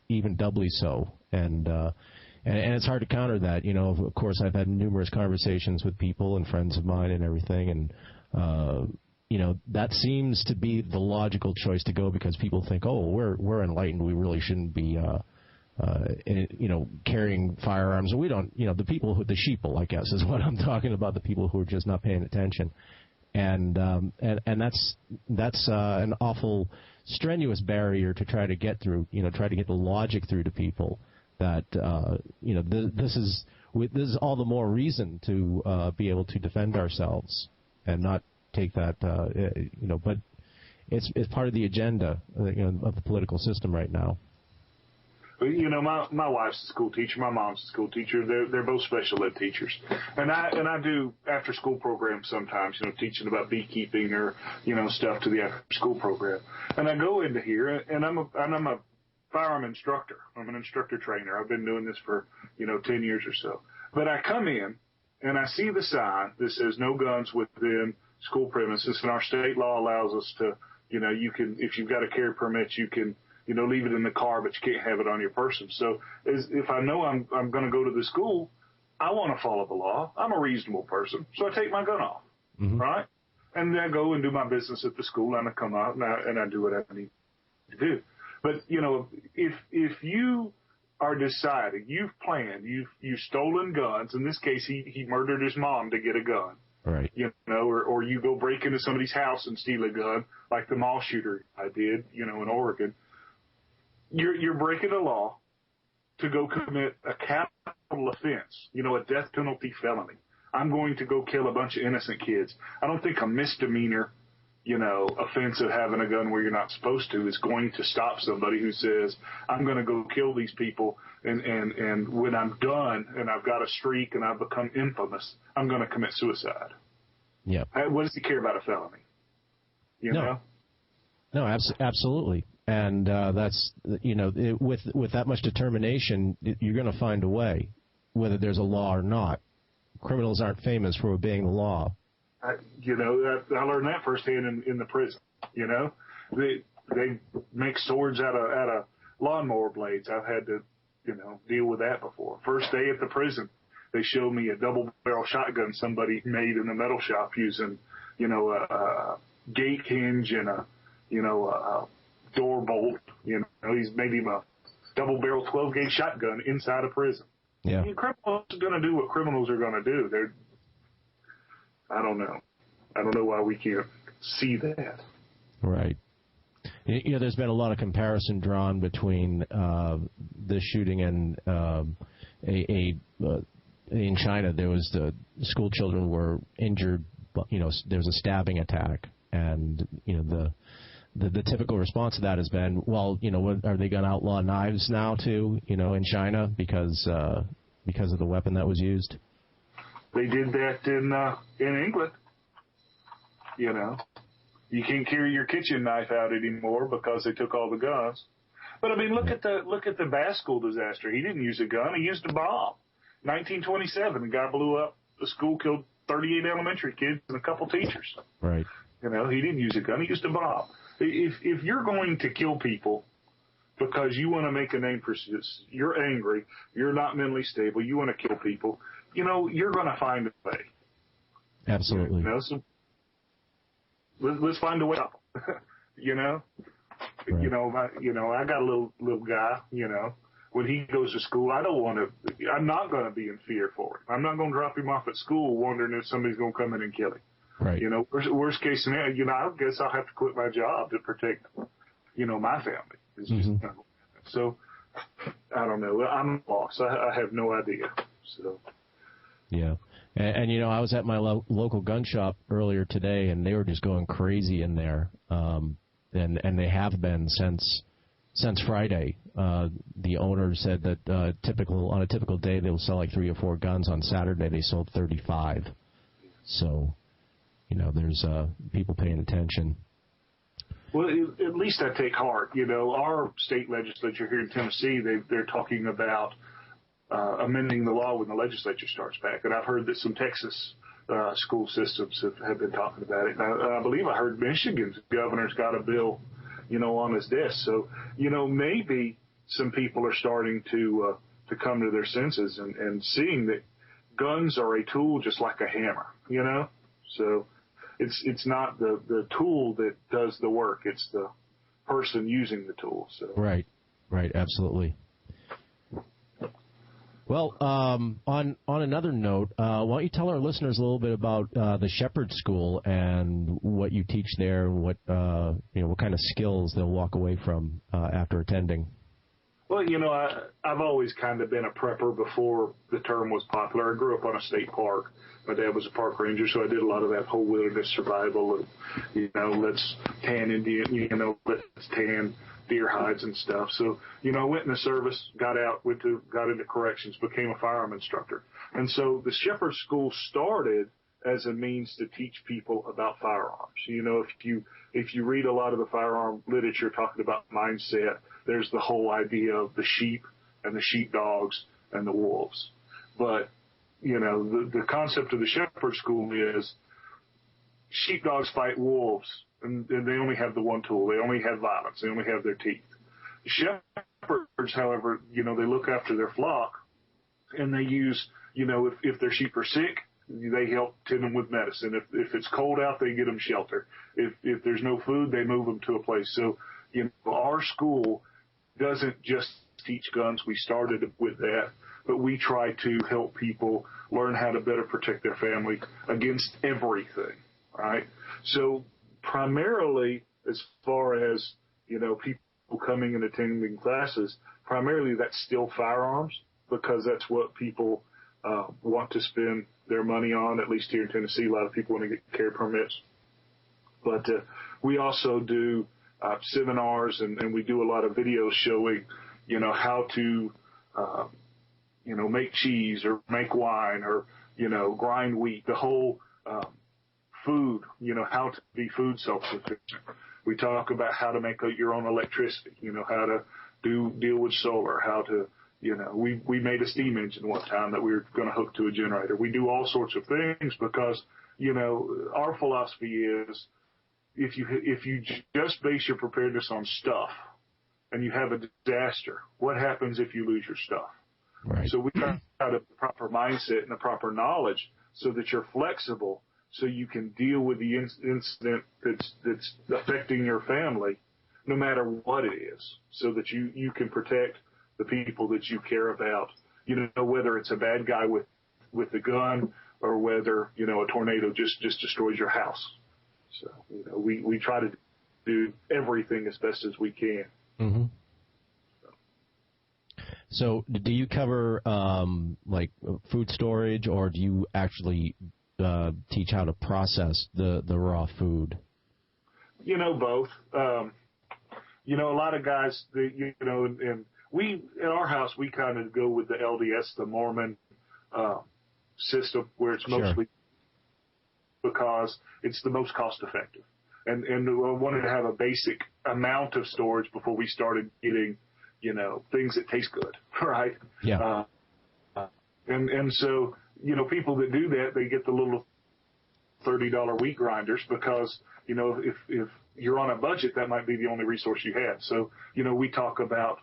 even doubly so, and it's hard to counter that. You know, of course, I've had numerous conversations with people and friends of mine and everything, and you know, that seems to be the logical choice to go, because people think, oh, we're enlightened, we really shouldn't be you know, carrying firearms. We don't, you know, the sheeple, I guess, is what I'm talking about, the people who are just not paying attention. And that's an awful strenuous barrier to try to get through, you know, try to get the logic through to people that, you know, this is all the more reason to be able to defend ourselves and not take that, you know, but it's part of the agenda, you know, of the political system right now. You know, my wife's a school teacher. My mom's a school teacher. They're both special ed teachers, and I do after school programs sometimes. You know, teaching about beekeeping or, you know, stuff to the after school program. And I go into here, and I'm a firearm instructor. I'm an instructor trainer. I've been doing this for, you know, 10 years or so. But I come in and I see the sign that says no guns within school premises, and our state law allows us to, you know, you can, if you've got a carry permit, you can, you know, leave it in the car, but you can't have it on your person. So if I know I'm going to go to the school, I want to follow the law. I'm a reasonable person, so I take my gun off, right? And then I go and do my business at the school, and I come out and I do what I need to do. But, you know, if you are deciding, you've planned, you've stolen guns. In this case, he murdered his mom to get a gun. Right. You know, or you go break into somebody's house and steal a gun, like the mall shooter I did, you know, in Oregon. You're breaking the law to go commit a capital offense, you know, a death penalty felony. I'm going to go kill a bunch of innocent kids. I don't think a misdemeanor, you know, offense of having a gun where you're not supposed to is going to stop somebody who says, I'm going to go kill these people, and when I'm done and I've got a streak and I've become infamous, I'm going to commit suicide. Yeah. What does he care about a felony? You know? No, absolutely. And that's, you know, with that much determination, you're going to find a way, whether there's a law or not. Criminals aren't famous for obeying the law. You know, I learned that firsthand in the prison. You know, they make swords out of lawnmower blades. I've had to, you know, deal with that before. First day at the prison, they showed me a double barrel shotgun somebody made in the metal shop using, you know, a gate hinge and a door bolt. You know, he's made him a double barrel 12 gauge shotgun inside a prison. Yeah. I mean, criminals are going to do what criminals are going to do. I don't know. I don't know why we can't see that. Right. You know, there's been a lot of comparison drawn between this shooting and in China. There was the school children were injured. You know, there was a stabbing attack, and you know the typical response to that has been, well, you know, are they going to outlaw knives now too? You know, in China because of the weapon that was used. They did that in England. You know, you can't carry your kitchen knife out anymore because they took all the guns. But I mean, look at the Bass School disaster. He didn't use a gun; he used a bomb. 1927, the guy blew up the school, killed 38 elementary kids and a couple teachers. Right. You know, he didn't use a gun; he used a bomb. If you're going to kill people because you want to make a name for yourself, you're angry, you're not mentally stable, you want to kill people, you know, you're going to find a way. Absolutely. You know, so let's find a way. You know, right. I got a little guy. You know, when he goes to school, I'm not going to be in fear for him. I'm not going to drop him off at school wondering if somebody's going to come in and kill him. Right. You know, worst case scenario, you know, I guess I'll have to quit my job to protect, you know, my family. It's just, so I don't know. I'm lost. I have no idea. So. Yeah. And you know, I was at my local gun shop earlier today, and they were just going crazy in there. And they have been since Friday. The owner said that on a typical day they'll sell like 3 or 4 guns. On Saturday they sold 35. So, you know, there's people paying attention. Well, at least I take heart. You know, our state legislature here in Tennessee, they're talking about amending the law when the legislature starts back. And I've heard that some Texas school systems have been talking about it. And I believe I heard Michigan's governor's got a bill, you know, on his desk. So, you know, maybe some people are starting to come to their senses and seeing that guns are a tool just like a hammer, you know? So it's not the tool that does the work. It's the person using the tool. So. Right, absolutely. Well, on another note, why don't you tell our listeners a little bit about the Shepherd School and what you teach there, and what kind of skills they'll walk away from after attending? Well, you know, I've always kind of been a prepper before the term was popular. I grew up on a state park. My dad was a park ranger, so I did a lot of that whole wilderness survival. And, you know, let's tan Indian, you know, let's tan deer hides and stuff. So, you know, I went in the service, got out, got into corrections, became a firearm instructor. And so the Shepherd School started as a means to teach people about firearms. You know, if you read a lot of the firearm literature talking about mindset, there's the whole idea of the sheep and the sheepdogs and the wolves. But, you know, the concept of the Shepherd School is sheepdogs fight wolves, and they only have the one tool. They only have violence. They only have their teeth. Shepherds, however, you know, they look after their flock, and they use, you know, if their sheep are sick, they help tend them with medicine. If it's cold out, they get them shelter. If there's no food, they move them to a place. So, you know, our school doesn't just teach guns. We started with that, but we try to help people learn how to better protect their family against everything, right? So primarily, as far as, people coming and attending classes, primarily that's still firearms, because that's what people want to spend their money on, at least here in Tennessee. A lot of people want to get carry permits. But we also do seminars, and we do a lot of videos showing, how to, make cheese or make wine or, grind wheat, the whole food, how to be food self-sufficient. We talk about how to make your own electricity, how to deal with solar, how to, we made a steam engine one time that we were going to hook to a generator. We do all sorts of things because, our philosophy is if you just base your preparedness on stuff and you have a disaster, what happens if you lose your stuff? Right. So we try to have a proper mindset and a proper knowledge so that you're flexible, so you can deal with the incident that's affecting your family, no matter what it is, so that you can protect the people that you care about, whether it's a bad guy with the gun or whether, a tornado just destroys your house. So, we try to do everything as best as we can. Mm-hmm. So do you cover like food storage, or do you actually teach how to process the raw food? Both. A lot of guys, and we, at our house, we kind of go with the LDS, the Mormon system, where it's mostly because it's the most cost effective. And we wanted to have a basic amount of storage before we started getting, things that taste good, right? Yeah. And so, people that do that, they get the little $30 wheat grinders because, if you're on a budget, that might be the only resource you have. So, we talk about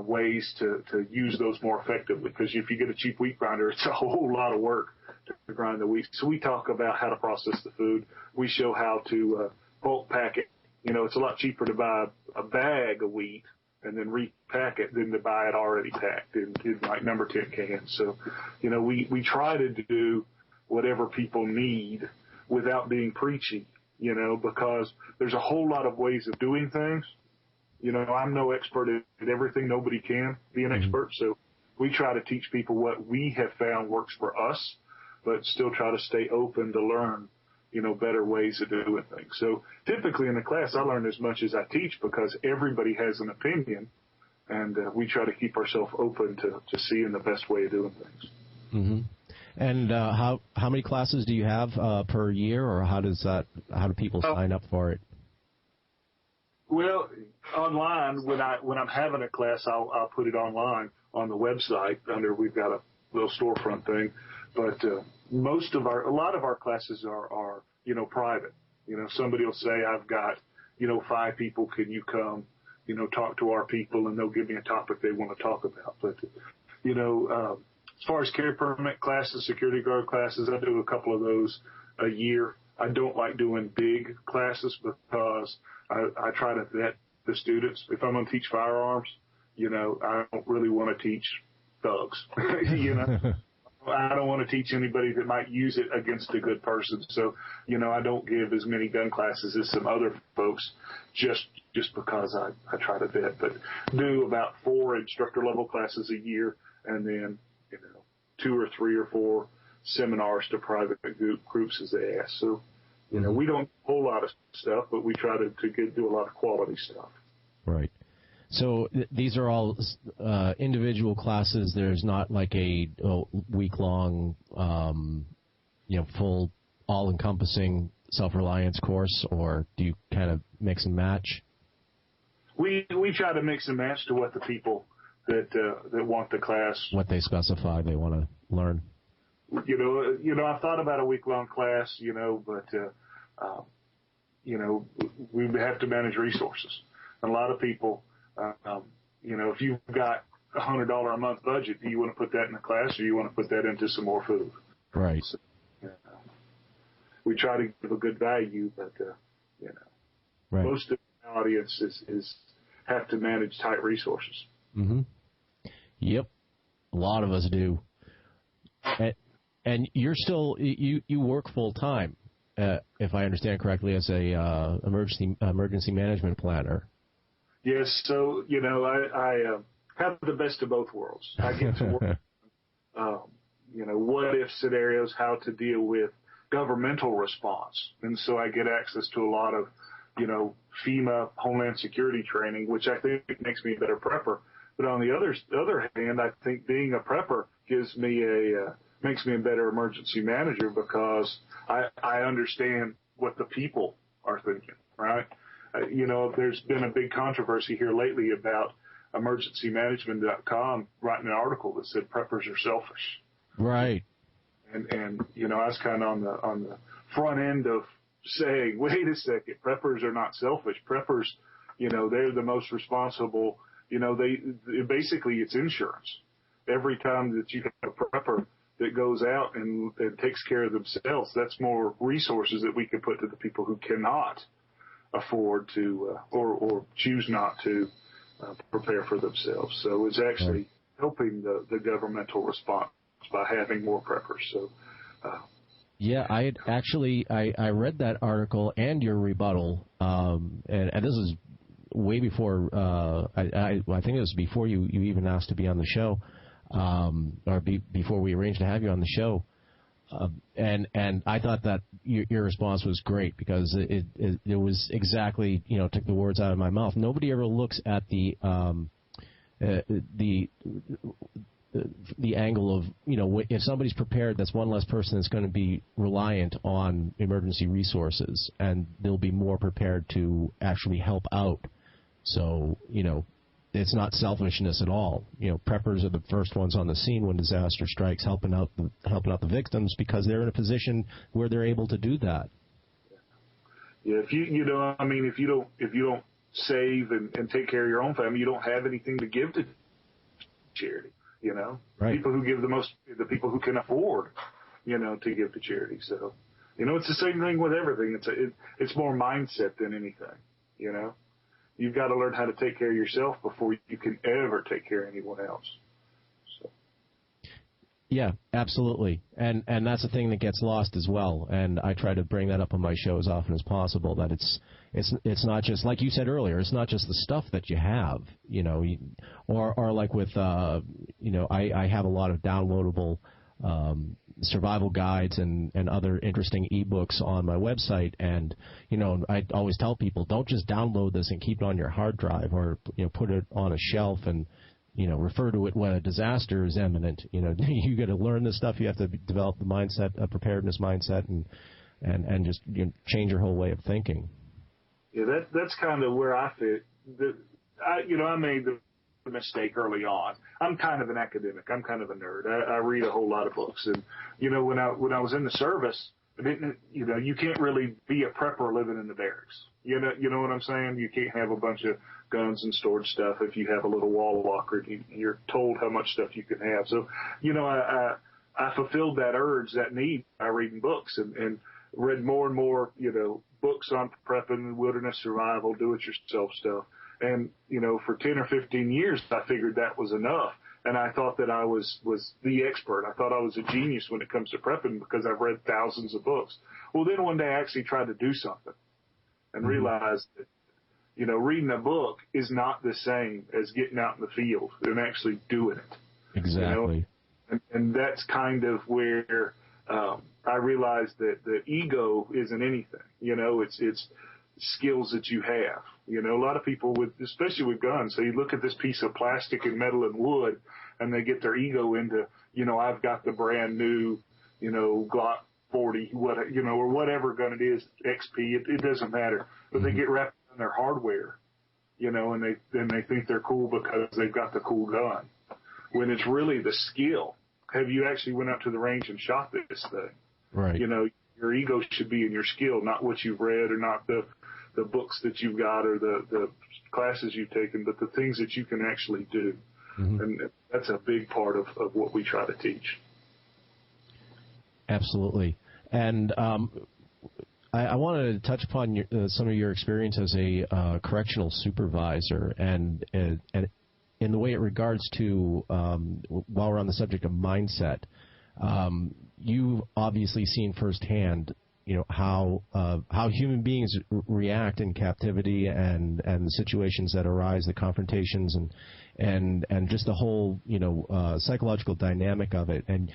ways to use those more effectively, because if you get a cheap wheat grinder, it's a whole lot of work to grind the wheat. So we talk about how to process the food. We show how to bulk pack it. It's a lot cheaper to buy a bag of wheat and then repack it than to buy it already packed in like number 10 cans. So, we try to do whatever people need without being preachy, because there's a whole lot of ways of doing things. I'm no expert at everything. Nobody can be an expert. So we try to teach people what we have found works for us, but still try to stay open to learn, better ways of doing things. So typically in the class, I learn as much as I teach because everybody has an opinion, and we try to keep ourselves open to seeing the best way of doing things. Mm-hmm. And how many classes do you have per year, or how do people sign up for it? Well, online, when I'm having a class, I'll put it online on the website we've got a little storefront thing. But a lot of our classes are private. Somebody will say, I've got, 5 people. Can you come, talk to our people, and they'll give me a topic they want to talk about. But, as far as carry permit classes, security guard classes, I do a couple of those a year. I don't like doing big classes because I try to vet the students. If I'm going to teach firearms, I don't really want to teach thugs, I don't want to teach anybody that might use it against a good person. So, I don't give as many gun classes as some other folks just because I try to vet, but do about 4 instructor level classes a year, and then, 2 or 3 or 4 seminars to private groups as they ask. So, we don't do a whole lot of stuff, but we try to do a lot of quality stuff. Right. So these are all individual classes. There's not like a week-long, full, all-encompassing self-reliance course, or do you kind of mix and match? We try to mix and match to what the people that want the class, what they specify they want to learn. I thought about a week-long class, but we have to manage resources. And a lot of people, if you've got $100 a month budget, do you want to put that in a class, or do you want to put that into some more food? Right. So, we try to give a good value, but, right. Most of the audience have to manage tight resources. Mm-hmm. Yep. A lot of us do. And you're still, you work full time, if I understand correctly, as a emergency management planner. Yes. So, I have the best of both worlds. I get to work, what if scenarios, how to deal with governmental response. And so I get access to a lot of, FEMA Homeland Security training, which I think makes me a better prepper. But on the other hand, I think being a prepper makes me a better emergency manager because I understand what the people are thinking, right? There's been a big controversy here lately about emergencymanagement.com writing an article that said preppers are selfish. Right. And I was kind of on the front end of saying, wait a second, preppers are not selfish. Preppers, they're the most responsible. Basically it's insurance. Every time that you have a prepper that goes out and takes care of themselves, that's more resources that we can put to the people who cannot afford to or choose not to prepare for themselves. So it's actually helping the governmental response by having more preppers. So, yeah, I read that article and your rebuttal, and this is way before I think it was before you even asked to be on the show, or before we arranged to have you on the show, and I thought that your response was great because it was exactly took the words out of my mouth. Nobody ever looks at the angle of, if somebody's prepared, that's one less person that's going to be reliant on emergency resources, and they'll be more prepared to actually help out. So, it's not selfishness at all. Preppers are the first ones on the scene when disaster strikes, helping out the victims because they're in a position where they're able to do that. Yeah, if you don't save and take care of your own family, you don't have anything to give to charity. Right. People who give the most, the people who can afford, to give to charity. So, it's the same thing with everything. It's more mindset than anything. You've got to learn how to take care of yourself before you can ever take care of anyone else. So. Yeah, absolutely. And that's the thing that gets lost as well. And I try to bring that up on my show as often as possible, that it's not just, like you said earlier, it's not just the stuff that you have, or like with, I have a lot of downloadable survival guides and other interesting ebooks on my website, and I always tell people, don't just download this and keep it on your hard drive, or put it on a shelf and refer to it when a disaster is imminent. You got to learn this stuff. You have to develop the mindset, a preparedness mindset, and just change your whole way of thinking. Yeah, that's kind of where I fit. I made the mistake early on. I'm kind of an academic. I'm kind of a nerd. I read a whole lot of books, and when I was in the service, you can't really be a prepper living in the barracks. You know what I'm saying? You can't have a bunch of guns and stored stuff. If you have a little wall locker, you're told how much stuff you can have. So, I fulfilled that urge, that need by reading books, and read more and more, books on prepping, wilderness survival, do-it-yourself stuff. And, for 10 or 15 years, I figured that was enough. And I thought that I was the expert. I thought I was a genius when it comes to prepping because I've read thousands of books. Well, then one day I actually tried to do something and realized that, reading a book is not the same as getting out in the field and actually doing it. Exactly. And that's kind of where I realized that the ego isn't anything. It's skills that you have. A lot of people especially with guns, so you look at this piece of plastic and metal and wood, and they get their ego into, I've got the brand new, Glock 40, or whatever gun it is, XP, it doesn't matter. But they get wrapped in their hardware, and they think they're cool because they've got the cool gun. When it's really the skill. Have you actually went out to the range and shot this thing? Right. Your ego should be in your skill, not what you've read or not the books that you've got or the classes you've taken, but the things that you can actually do. Mm-hmm. And that's a big part of what we try to teach. Absolutely. And I wanted to touch upon some of your experience as a correctional supervisor, and in the way it regards to, while we're on the subject of mindset, you've obviously seen firsthand, how human beings react in captivity and the situations that arise, the confrontations and just the whole psychological dynamic of it. And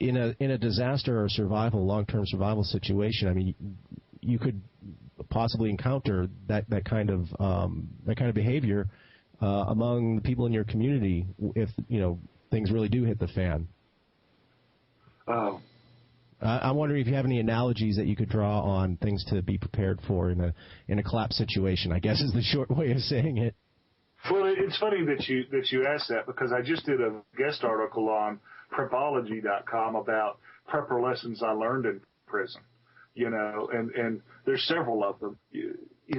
in a disaster or long-term survival situation, I mean, you could possibly encounter that kind of behavior among the people in your community if things really do hit the fan. I'm wondering if you have any analogies that you could draw on things to be prepared for in a collapse situation, I guess is the short way of saying it. Well, it's funny that you asked that, because I just did a guest article on prepology.com about prepper lessons I learned in prison, and there's several of them.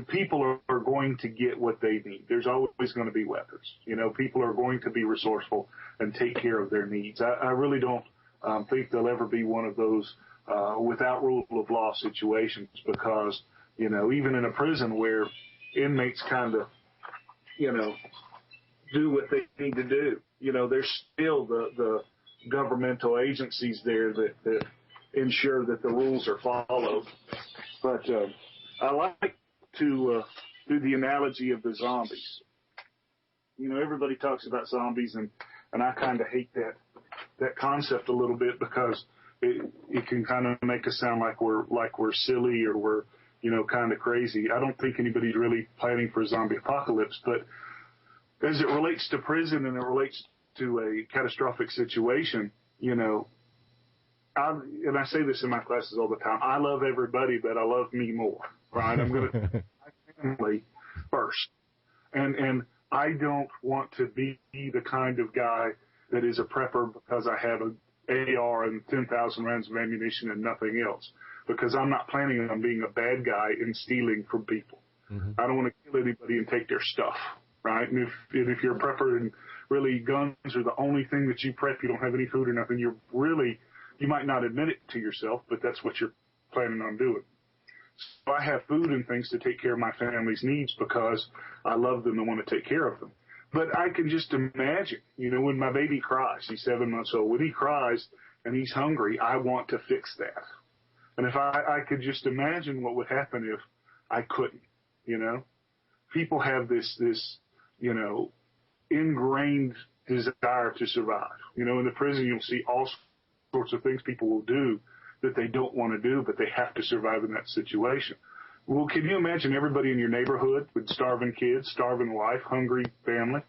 People are going to get what they need. There's always going to be weapons. People are going to be resourceful and take care of their needs. I really don't think there'll ever be one of those without rule of law situations, because, even in a prison where inmates kind of, do what they need to do, there's still the governmental agencies there that ensure that the rules are followed. But I like to do the analogy of the zombies. Everybody talks about zombies, and I kind of hate that concept a little bit, because it can kind of make us sound like we're silly, or we're kind of crazy. I don't think anybody's really planning for a zombie apocalypse, but as it relates to prison and it relates to a catastrophic situation, and I say this in my classes all the time, I love everybody, but I love me more, right? I'm going to my family first. And I don't want to be the kind of guy that is a prepper because I have an AR and 10,000 rounds of ammunition and nothing else, because I'm not planning on being a bad guy and stealing from people. Mm-hmm. I don't want to kill anybody and take their stuff, right? And if you're a prepper and really guns are the only thing that you prep, you don't have any food or nothing, you might not admit it to yourself, but that's what you're planning on doing. So I have food and things to take care of my family's needs because I love them and want to take care of them. But I can just imagine, when my baby cries, he's 7 months old, when he cries and he's hungry, I want to fix that. And if I could just imagine what would happen if I couldn't, People have this ingrained desire to survive. In the prison, you'll see all sorts of things people will do that they don't want to do, but they have to survive in that situation. Well, can you imagine everybody in your neighborhood with starving kids, starving wife, hungry family?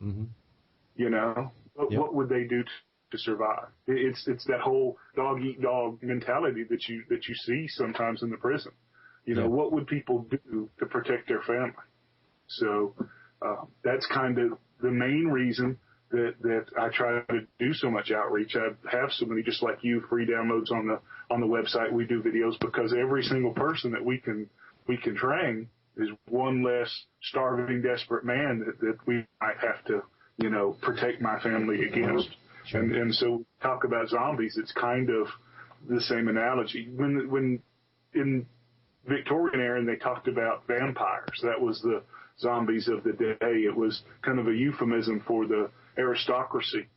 Mm-hmm. What would they do to survive? It's that whole dog eat dog mentality that you see sometimes in the prison. What would people do to protect their family? So that's kind of the main reason that I try to do so much outreach. I have so many, just like you, free downloads on the website. We do videos because every single person that we can train is one less starving, desperate man that we might have to, protect my family against. Sure. And so we talk about zombies. It's kind of the same analogy. When in Victorian era, and they talked about vampires, that was the zombies of the day. It was kind of a euphemism for the aristocracy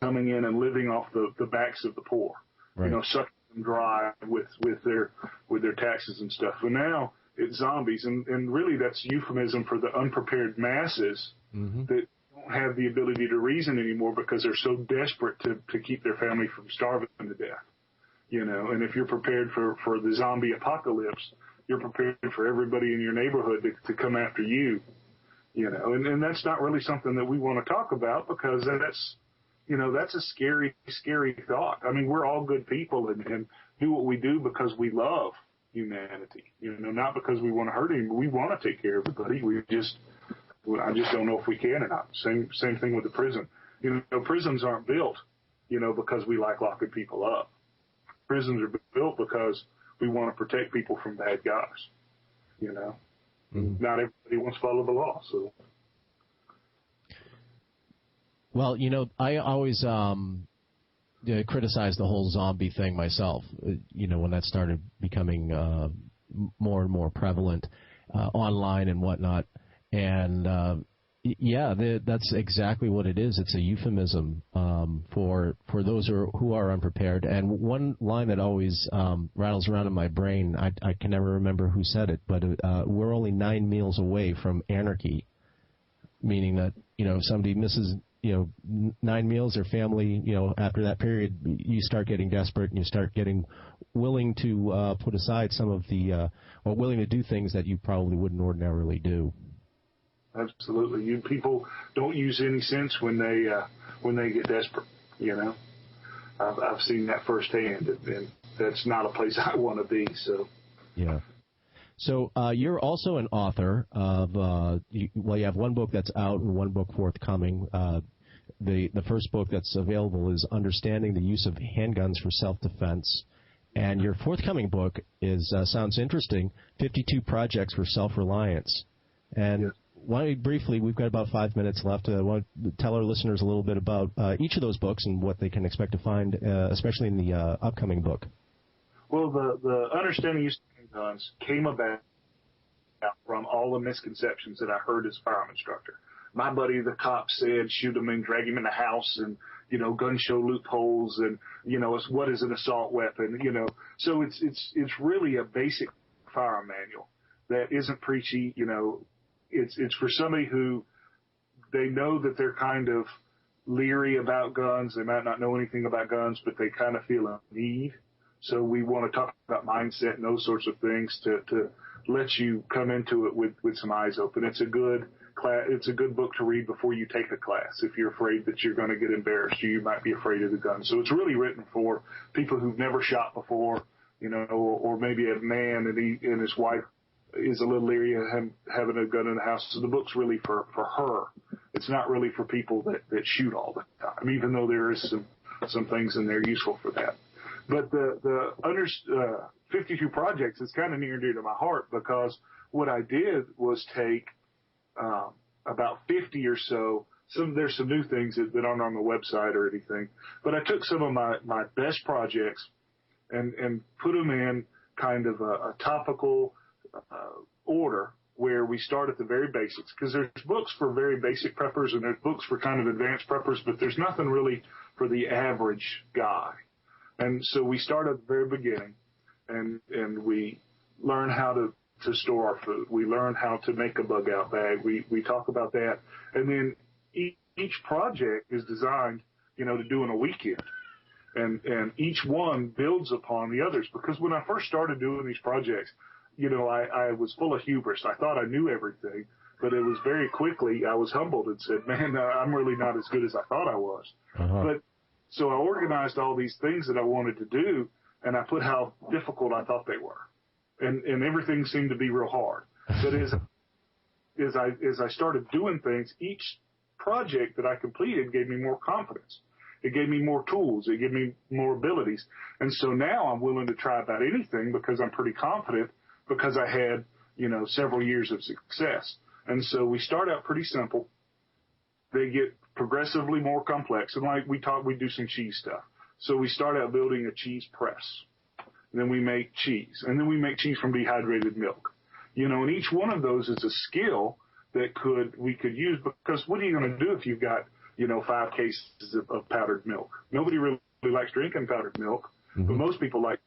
coming in and living off the backs of the poor, right. Sucking them dry with their taxes and stuff. And now it's zombies, and really that's euphemism for the unprepared masses mm-hmm. that don't have the ability to reason anymore because they're so desperate to keep their family from starving to death. And if you're prepared for the zombie apocalypse, you're prepared for everybody in your neighborhood to come after you. And that's not really something that we want to talk about because that's a scary, scary thought. I mean, we're all good people and do what we do because we love humanity, not because we want to hurt anybody. We want to take care of everybody. I just don't know if we can or not. Same thing with the prison. Prisons aren't built, because we like locking people up. Prisons are built because we want to protect people from bad guys, Mm-hmm. Not everybody wants to follow the law, so. Well, I always criticized the whole zombie thing myself, when that started becoming more and more prevalent online and whatnot. And, that's exactly what it is. It's a euphemism for those who are unprepared. And one line that always rattles around in my brain, I can never remember who said it, but we're only 9 meals away from anarchy, meaning that, if somebody misses 9 meals, their family, after that period, you start getting desperate and you start getting willing to put aside some of the, or willing to do things that you probably wouldn't ordinarily do. Absolutely. You people don't use any sense when they get desperate. I've seen that firsthand, and that's not a place I want to be. So. Yeah. So you're also an author of you have one book that's out and one book forthcoming. The first book that's available is Understanding the Use of Handguns for Self-Defense. And your forthcoming book is sounds interesting, 52 Projects for Self-Reliance. And yes. Why don't you briefly, we've got about 5 minutes left, want to tell our listeners a little bit about each of those books and what they can expect to find, especially in the upcoming book. Well, the Understanding the Use of Handguns came about from all the misconceptions that I heard as a firearm instructor. My buddy, the cop, said shoot him and drag him in the house and, gun show loopholes and, what is an assault weapon, So it's really a basic firearm manual that isn't preachy, It's for somebody who they know that they're kind of leery about guns. They might not know anything about guns, but they kind of feel a need. So we want to talk about mindset and those sorts of things to let you come into it with some eyes open. It's a good class. It's a good book to read before you take a class. If you're afraid that you're going to get embarrassed, or you might be afraid of the gun. So it's really written for people who've never shot before, or maybe a man and his wife is a little leery of him having a gun in the house. So the book's really for her. It's not really for people that shoot all the time, even though there is some things in there useful for that. But the 52 Projects is kind of near and dear to my heart, because what I did was take about 50 or so. There's some new things that aren't on the website or anything, but I took some of my best projects and put them in kind of a topical order, where we start at the very basics, because there's books for very basic preppers and there's books for kind of advanced preppers, but there's nothing really for the average guy. And so we start at the very beginning, and we learn how to store our food. We learn how to make a bug out bag. We talk about that, and then each project is designed, to do in a weekend. And each one builds upon the others, because when I first started doing these projects, I was full of hubris. I thought I knew everything, but it was very quickly I was humbled and said, man, I'm really not as good as I thought I was. Uh-huh. But so I organized all these things that I wanted to do, and I put how difficult I thought they were. And everything seemed to be real hard. But as I started doing things, each project that I completed gave me more confidence. It gave me more tools. It gave me more abilities. And so now I'm willing to try about anything, because I'm pretty confident, because I had, several years of success. And so we start out pretty simple. They get progressively more complex. And like we do some cheese stuff. So we start out building a cheese press. And then we make cheese. And then we make cheese from dehydrated milk. And each one of those is a skill that we could use, because what are you going to do if you've got, 5 cases of powdered milk? Nobody really likes drinking powdered milk, mm-hmm. but most people like.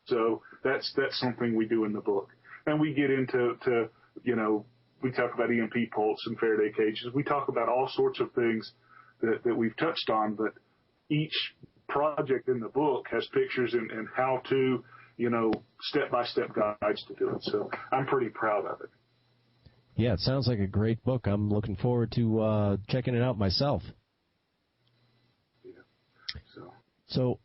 So that's something we do in the book. And we get into we talk about EMP pulse and Faraday cages. We talk about all sorts of things that we've touched on, but each project in the book has pictures and how to, step-by-step guides to do it. So I'm pretty proud of it. Yeah, it sounds like a great book. I'm looking forward to checking it out myself. Yeah. So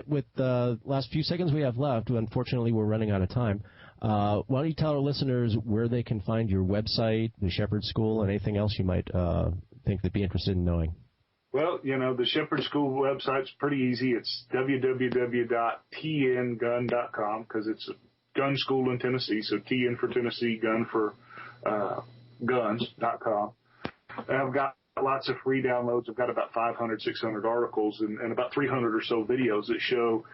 with the last few seconds we have left, unfortunately we're running out of time. Why don't you tell our listeners where they can find your website, the Shepherd School, and anything else you might think they'd be interested in knowing? Well, the Shepherd School website's pretty easy. It's www.tngun.com, because it's a gun school in Tennessee, so TN for Tennessee, gun for guns.com. And I've got lots of free downloads. I've got about 500, 600 articles and about 300 or so videos that show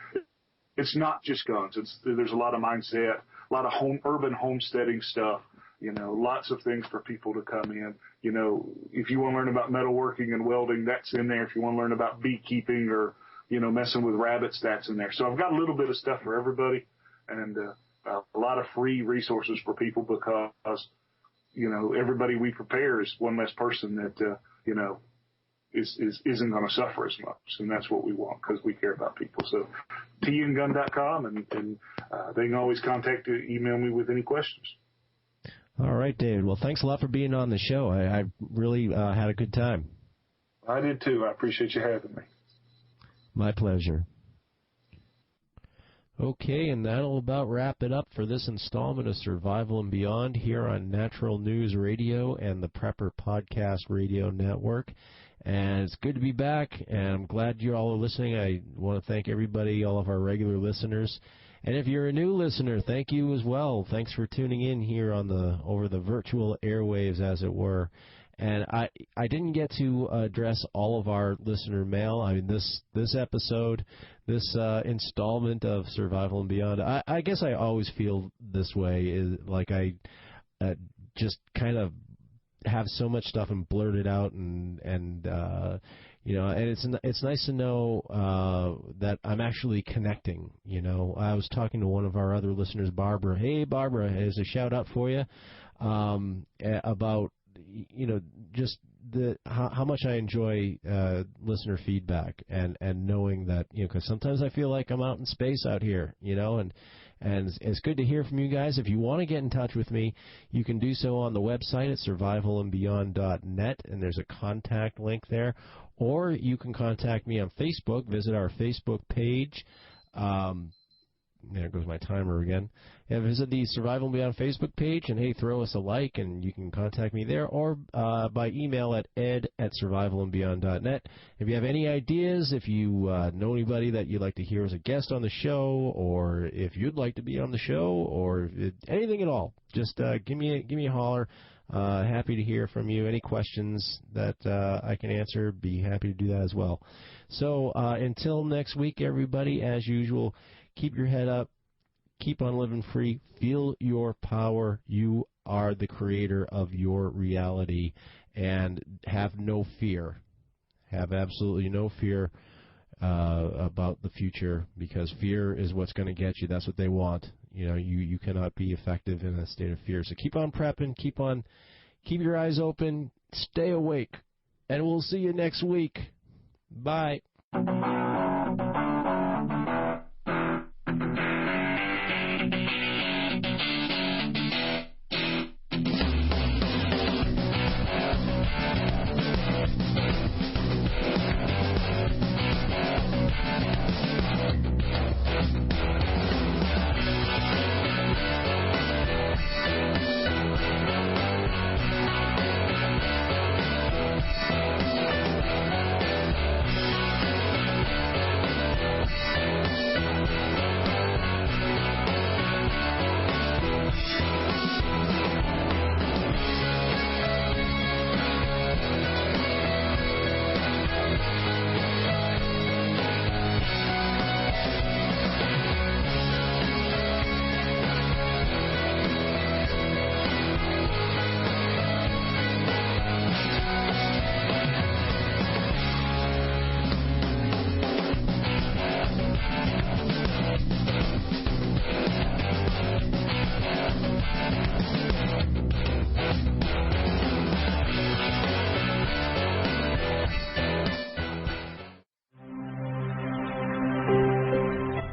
it's not just guns. There's a lot of mindset, a lot of urban homesteading stuff, lots of things for people to come in. If you want to learn about metalworking and welding, that's in there. If you want to learn about beekeeping or, messing with rabbits, that's in there. So I've got a little bit of stuff for everybody and a lot of free resources for people because, everybody we prepare is one less person that, isn't going to suffer as much. And that's what we want because we care about people. So tandgun.com and they can always email me with any questions. All right, David. Well, thanks a lot for being on the show. I really had a good time. I did too. I appreciate you having me. My pleasure. Okay, and that'll about wrap it up for this installment of Survival and Beyond here on Natural News Radio and the Prepper Podcast Radio Network. And it's good to be back, and I'm glad you all are listening. I want to thank everybody, all of our regular listeners. And if you're a new listener, thank you as well. Thanks for tuning in here on over the virtual airwaves, as it were. And I didn't get to address all of our listener mail. I mean, this episode, this installment of Survival and Beyond, I guess I always feel this way, is like I just kind of have so much stuff and blurt it out, and it's nice to know that I'm actually connecting. I was talking to one of our other listeners, Barbara. Hey, Barbara, here's a shout out for you about just how much I enjoy listener feedback and knowing that, because sometimes I feel like I'm out in space out here, and it's good to hear from you guys. If you want to get in touch with me, you can do so on the website at survivalandbeyond.net, and there's a contact link there. Or you can contact me on Facebook. Visit our Facebook page. There goes my timer again. Yeah, visit the Survival and Beyond Facebook page, and, hey, throw us a like, and you can contact me there, or by email at ed@survivalandbeyond.net. If you have any ideas, if you know anybody that you'd like to hear as a guest on the show, or if you'd like to be on the show, or anything at all, just give me a holler. Happy to hear from you. Any questions that I can answer, be happy to do that as well. So until next week, everybody, as usual, keep your head up, keep on living free, feel your power. You are the creator of your reality, and have no fear. Have absolutely no fear about the future, because fear is what's going to get you. That's what they want. You cannot be effective in a state of fear. So keep on prepping, keep your eyes open, stay awake, and we'll see you next week. Bye.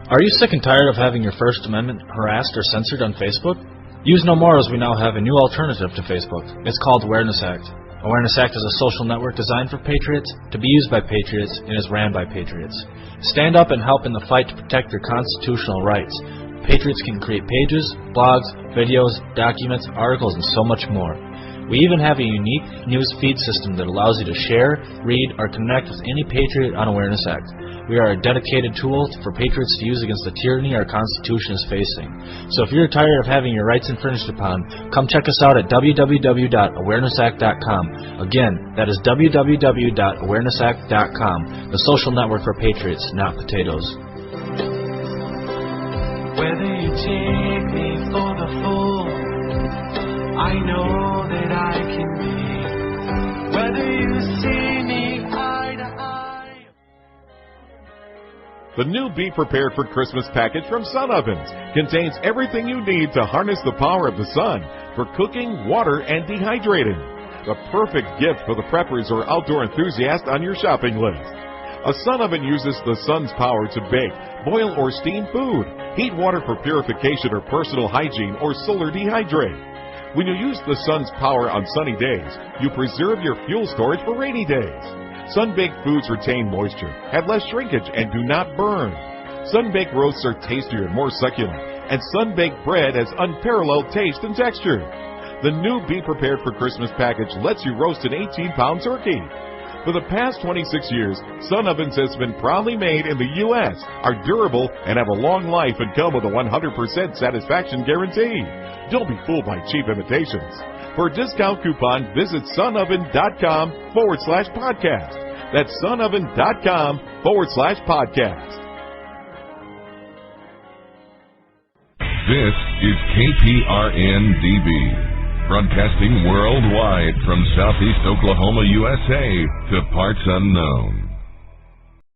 Are you sick and tired of having your First Amendment harassed or censored on Facebook? Use no more, as we now have a new alternative to Facebook. It's called Awareness Act. Awareness Act is a social network designed for patriots, to be used by patriots, and is ran by patriots. Stand up and help in the fight to protect your constitutional rights. Patriots can create pages, blogs, videos, documents, articles, and so much more. We even have a unique news feed system that allows you to share, read, or connect with any patriot on Awareness Act. We are a dedicated tool for patriots to use against the tyranny our Constitution is facing. So if you're tired of having your rights infringed upon, come check us out at www.awarenessact.com. Again, that is www.awarenessact.com, the social network for patriots, not potatoes. Whether you take me for the fool, I know that I can be. Whether you see me eye to eye. The new Be Prepared for Christmas package from Sun Ovens contains everything you need to harness the power of the sun for cooking, water, and dehydrating. The perfect gift for the preppers or outdoor enthusiast on your shopping list. A sun oven uses the sun's power to bake, boil, or steam food, heat water for purification or personal hygiene, or solar dehydrate. When you use the sun's power on sunny days, you preserve your fuel storage for rainy days. Sun-baked foods retain moisture, have less shrinkage, and do not burn. Sun-baked roasts are tastier and more succulent, and sun-baked bread has unparalleled taste and texture. The new Be Prepared for Christmas package lets you roast an 18-pound turkey. For the past 26 years, Sun Ovens has been proudly made in the U.S., are durable, and have a long life and come with a 100% satisfaction guarantee. Don't be fooled by cheap imitations. For a discount coupon, visit sunoven.com/podcast. That's sunoven.com/podcast. This is KPRN-DB, broadcasting worldwide from Southeast Oklahoma, USA to parts unknown.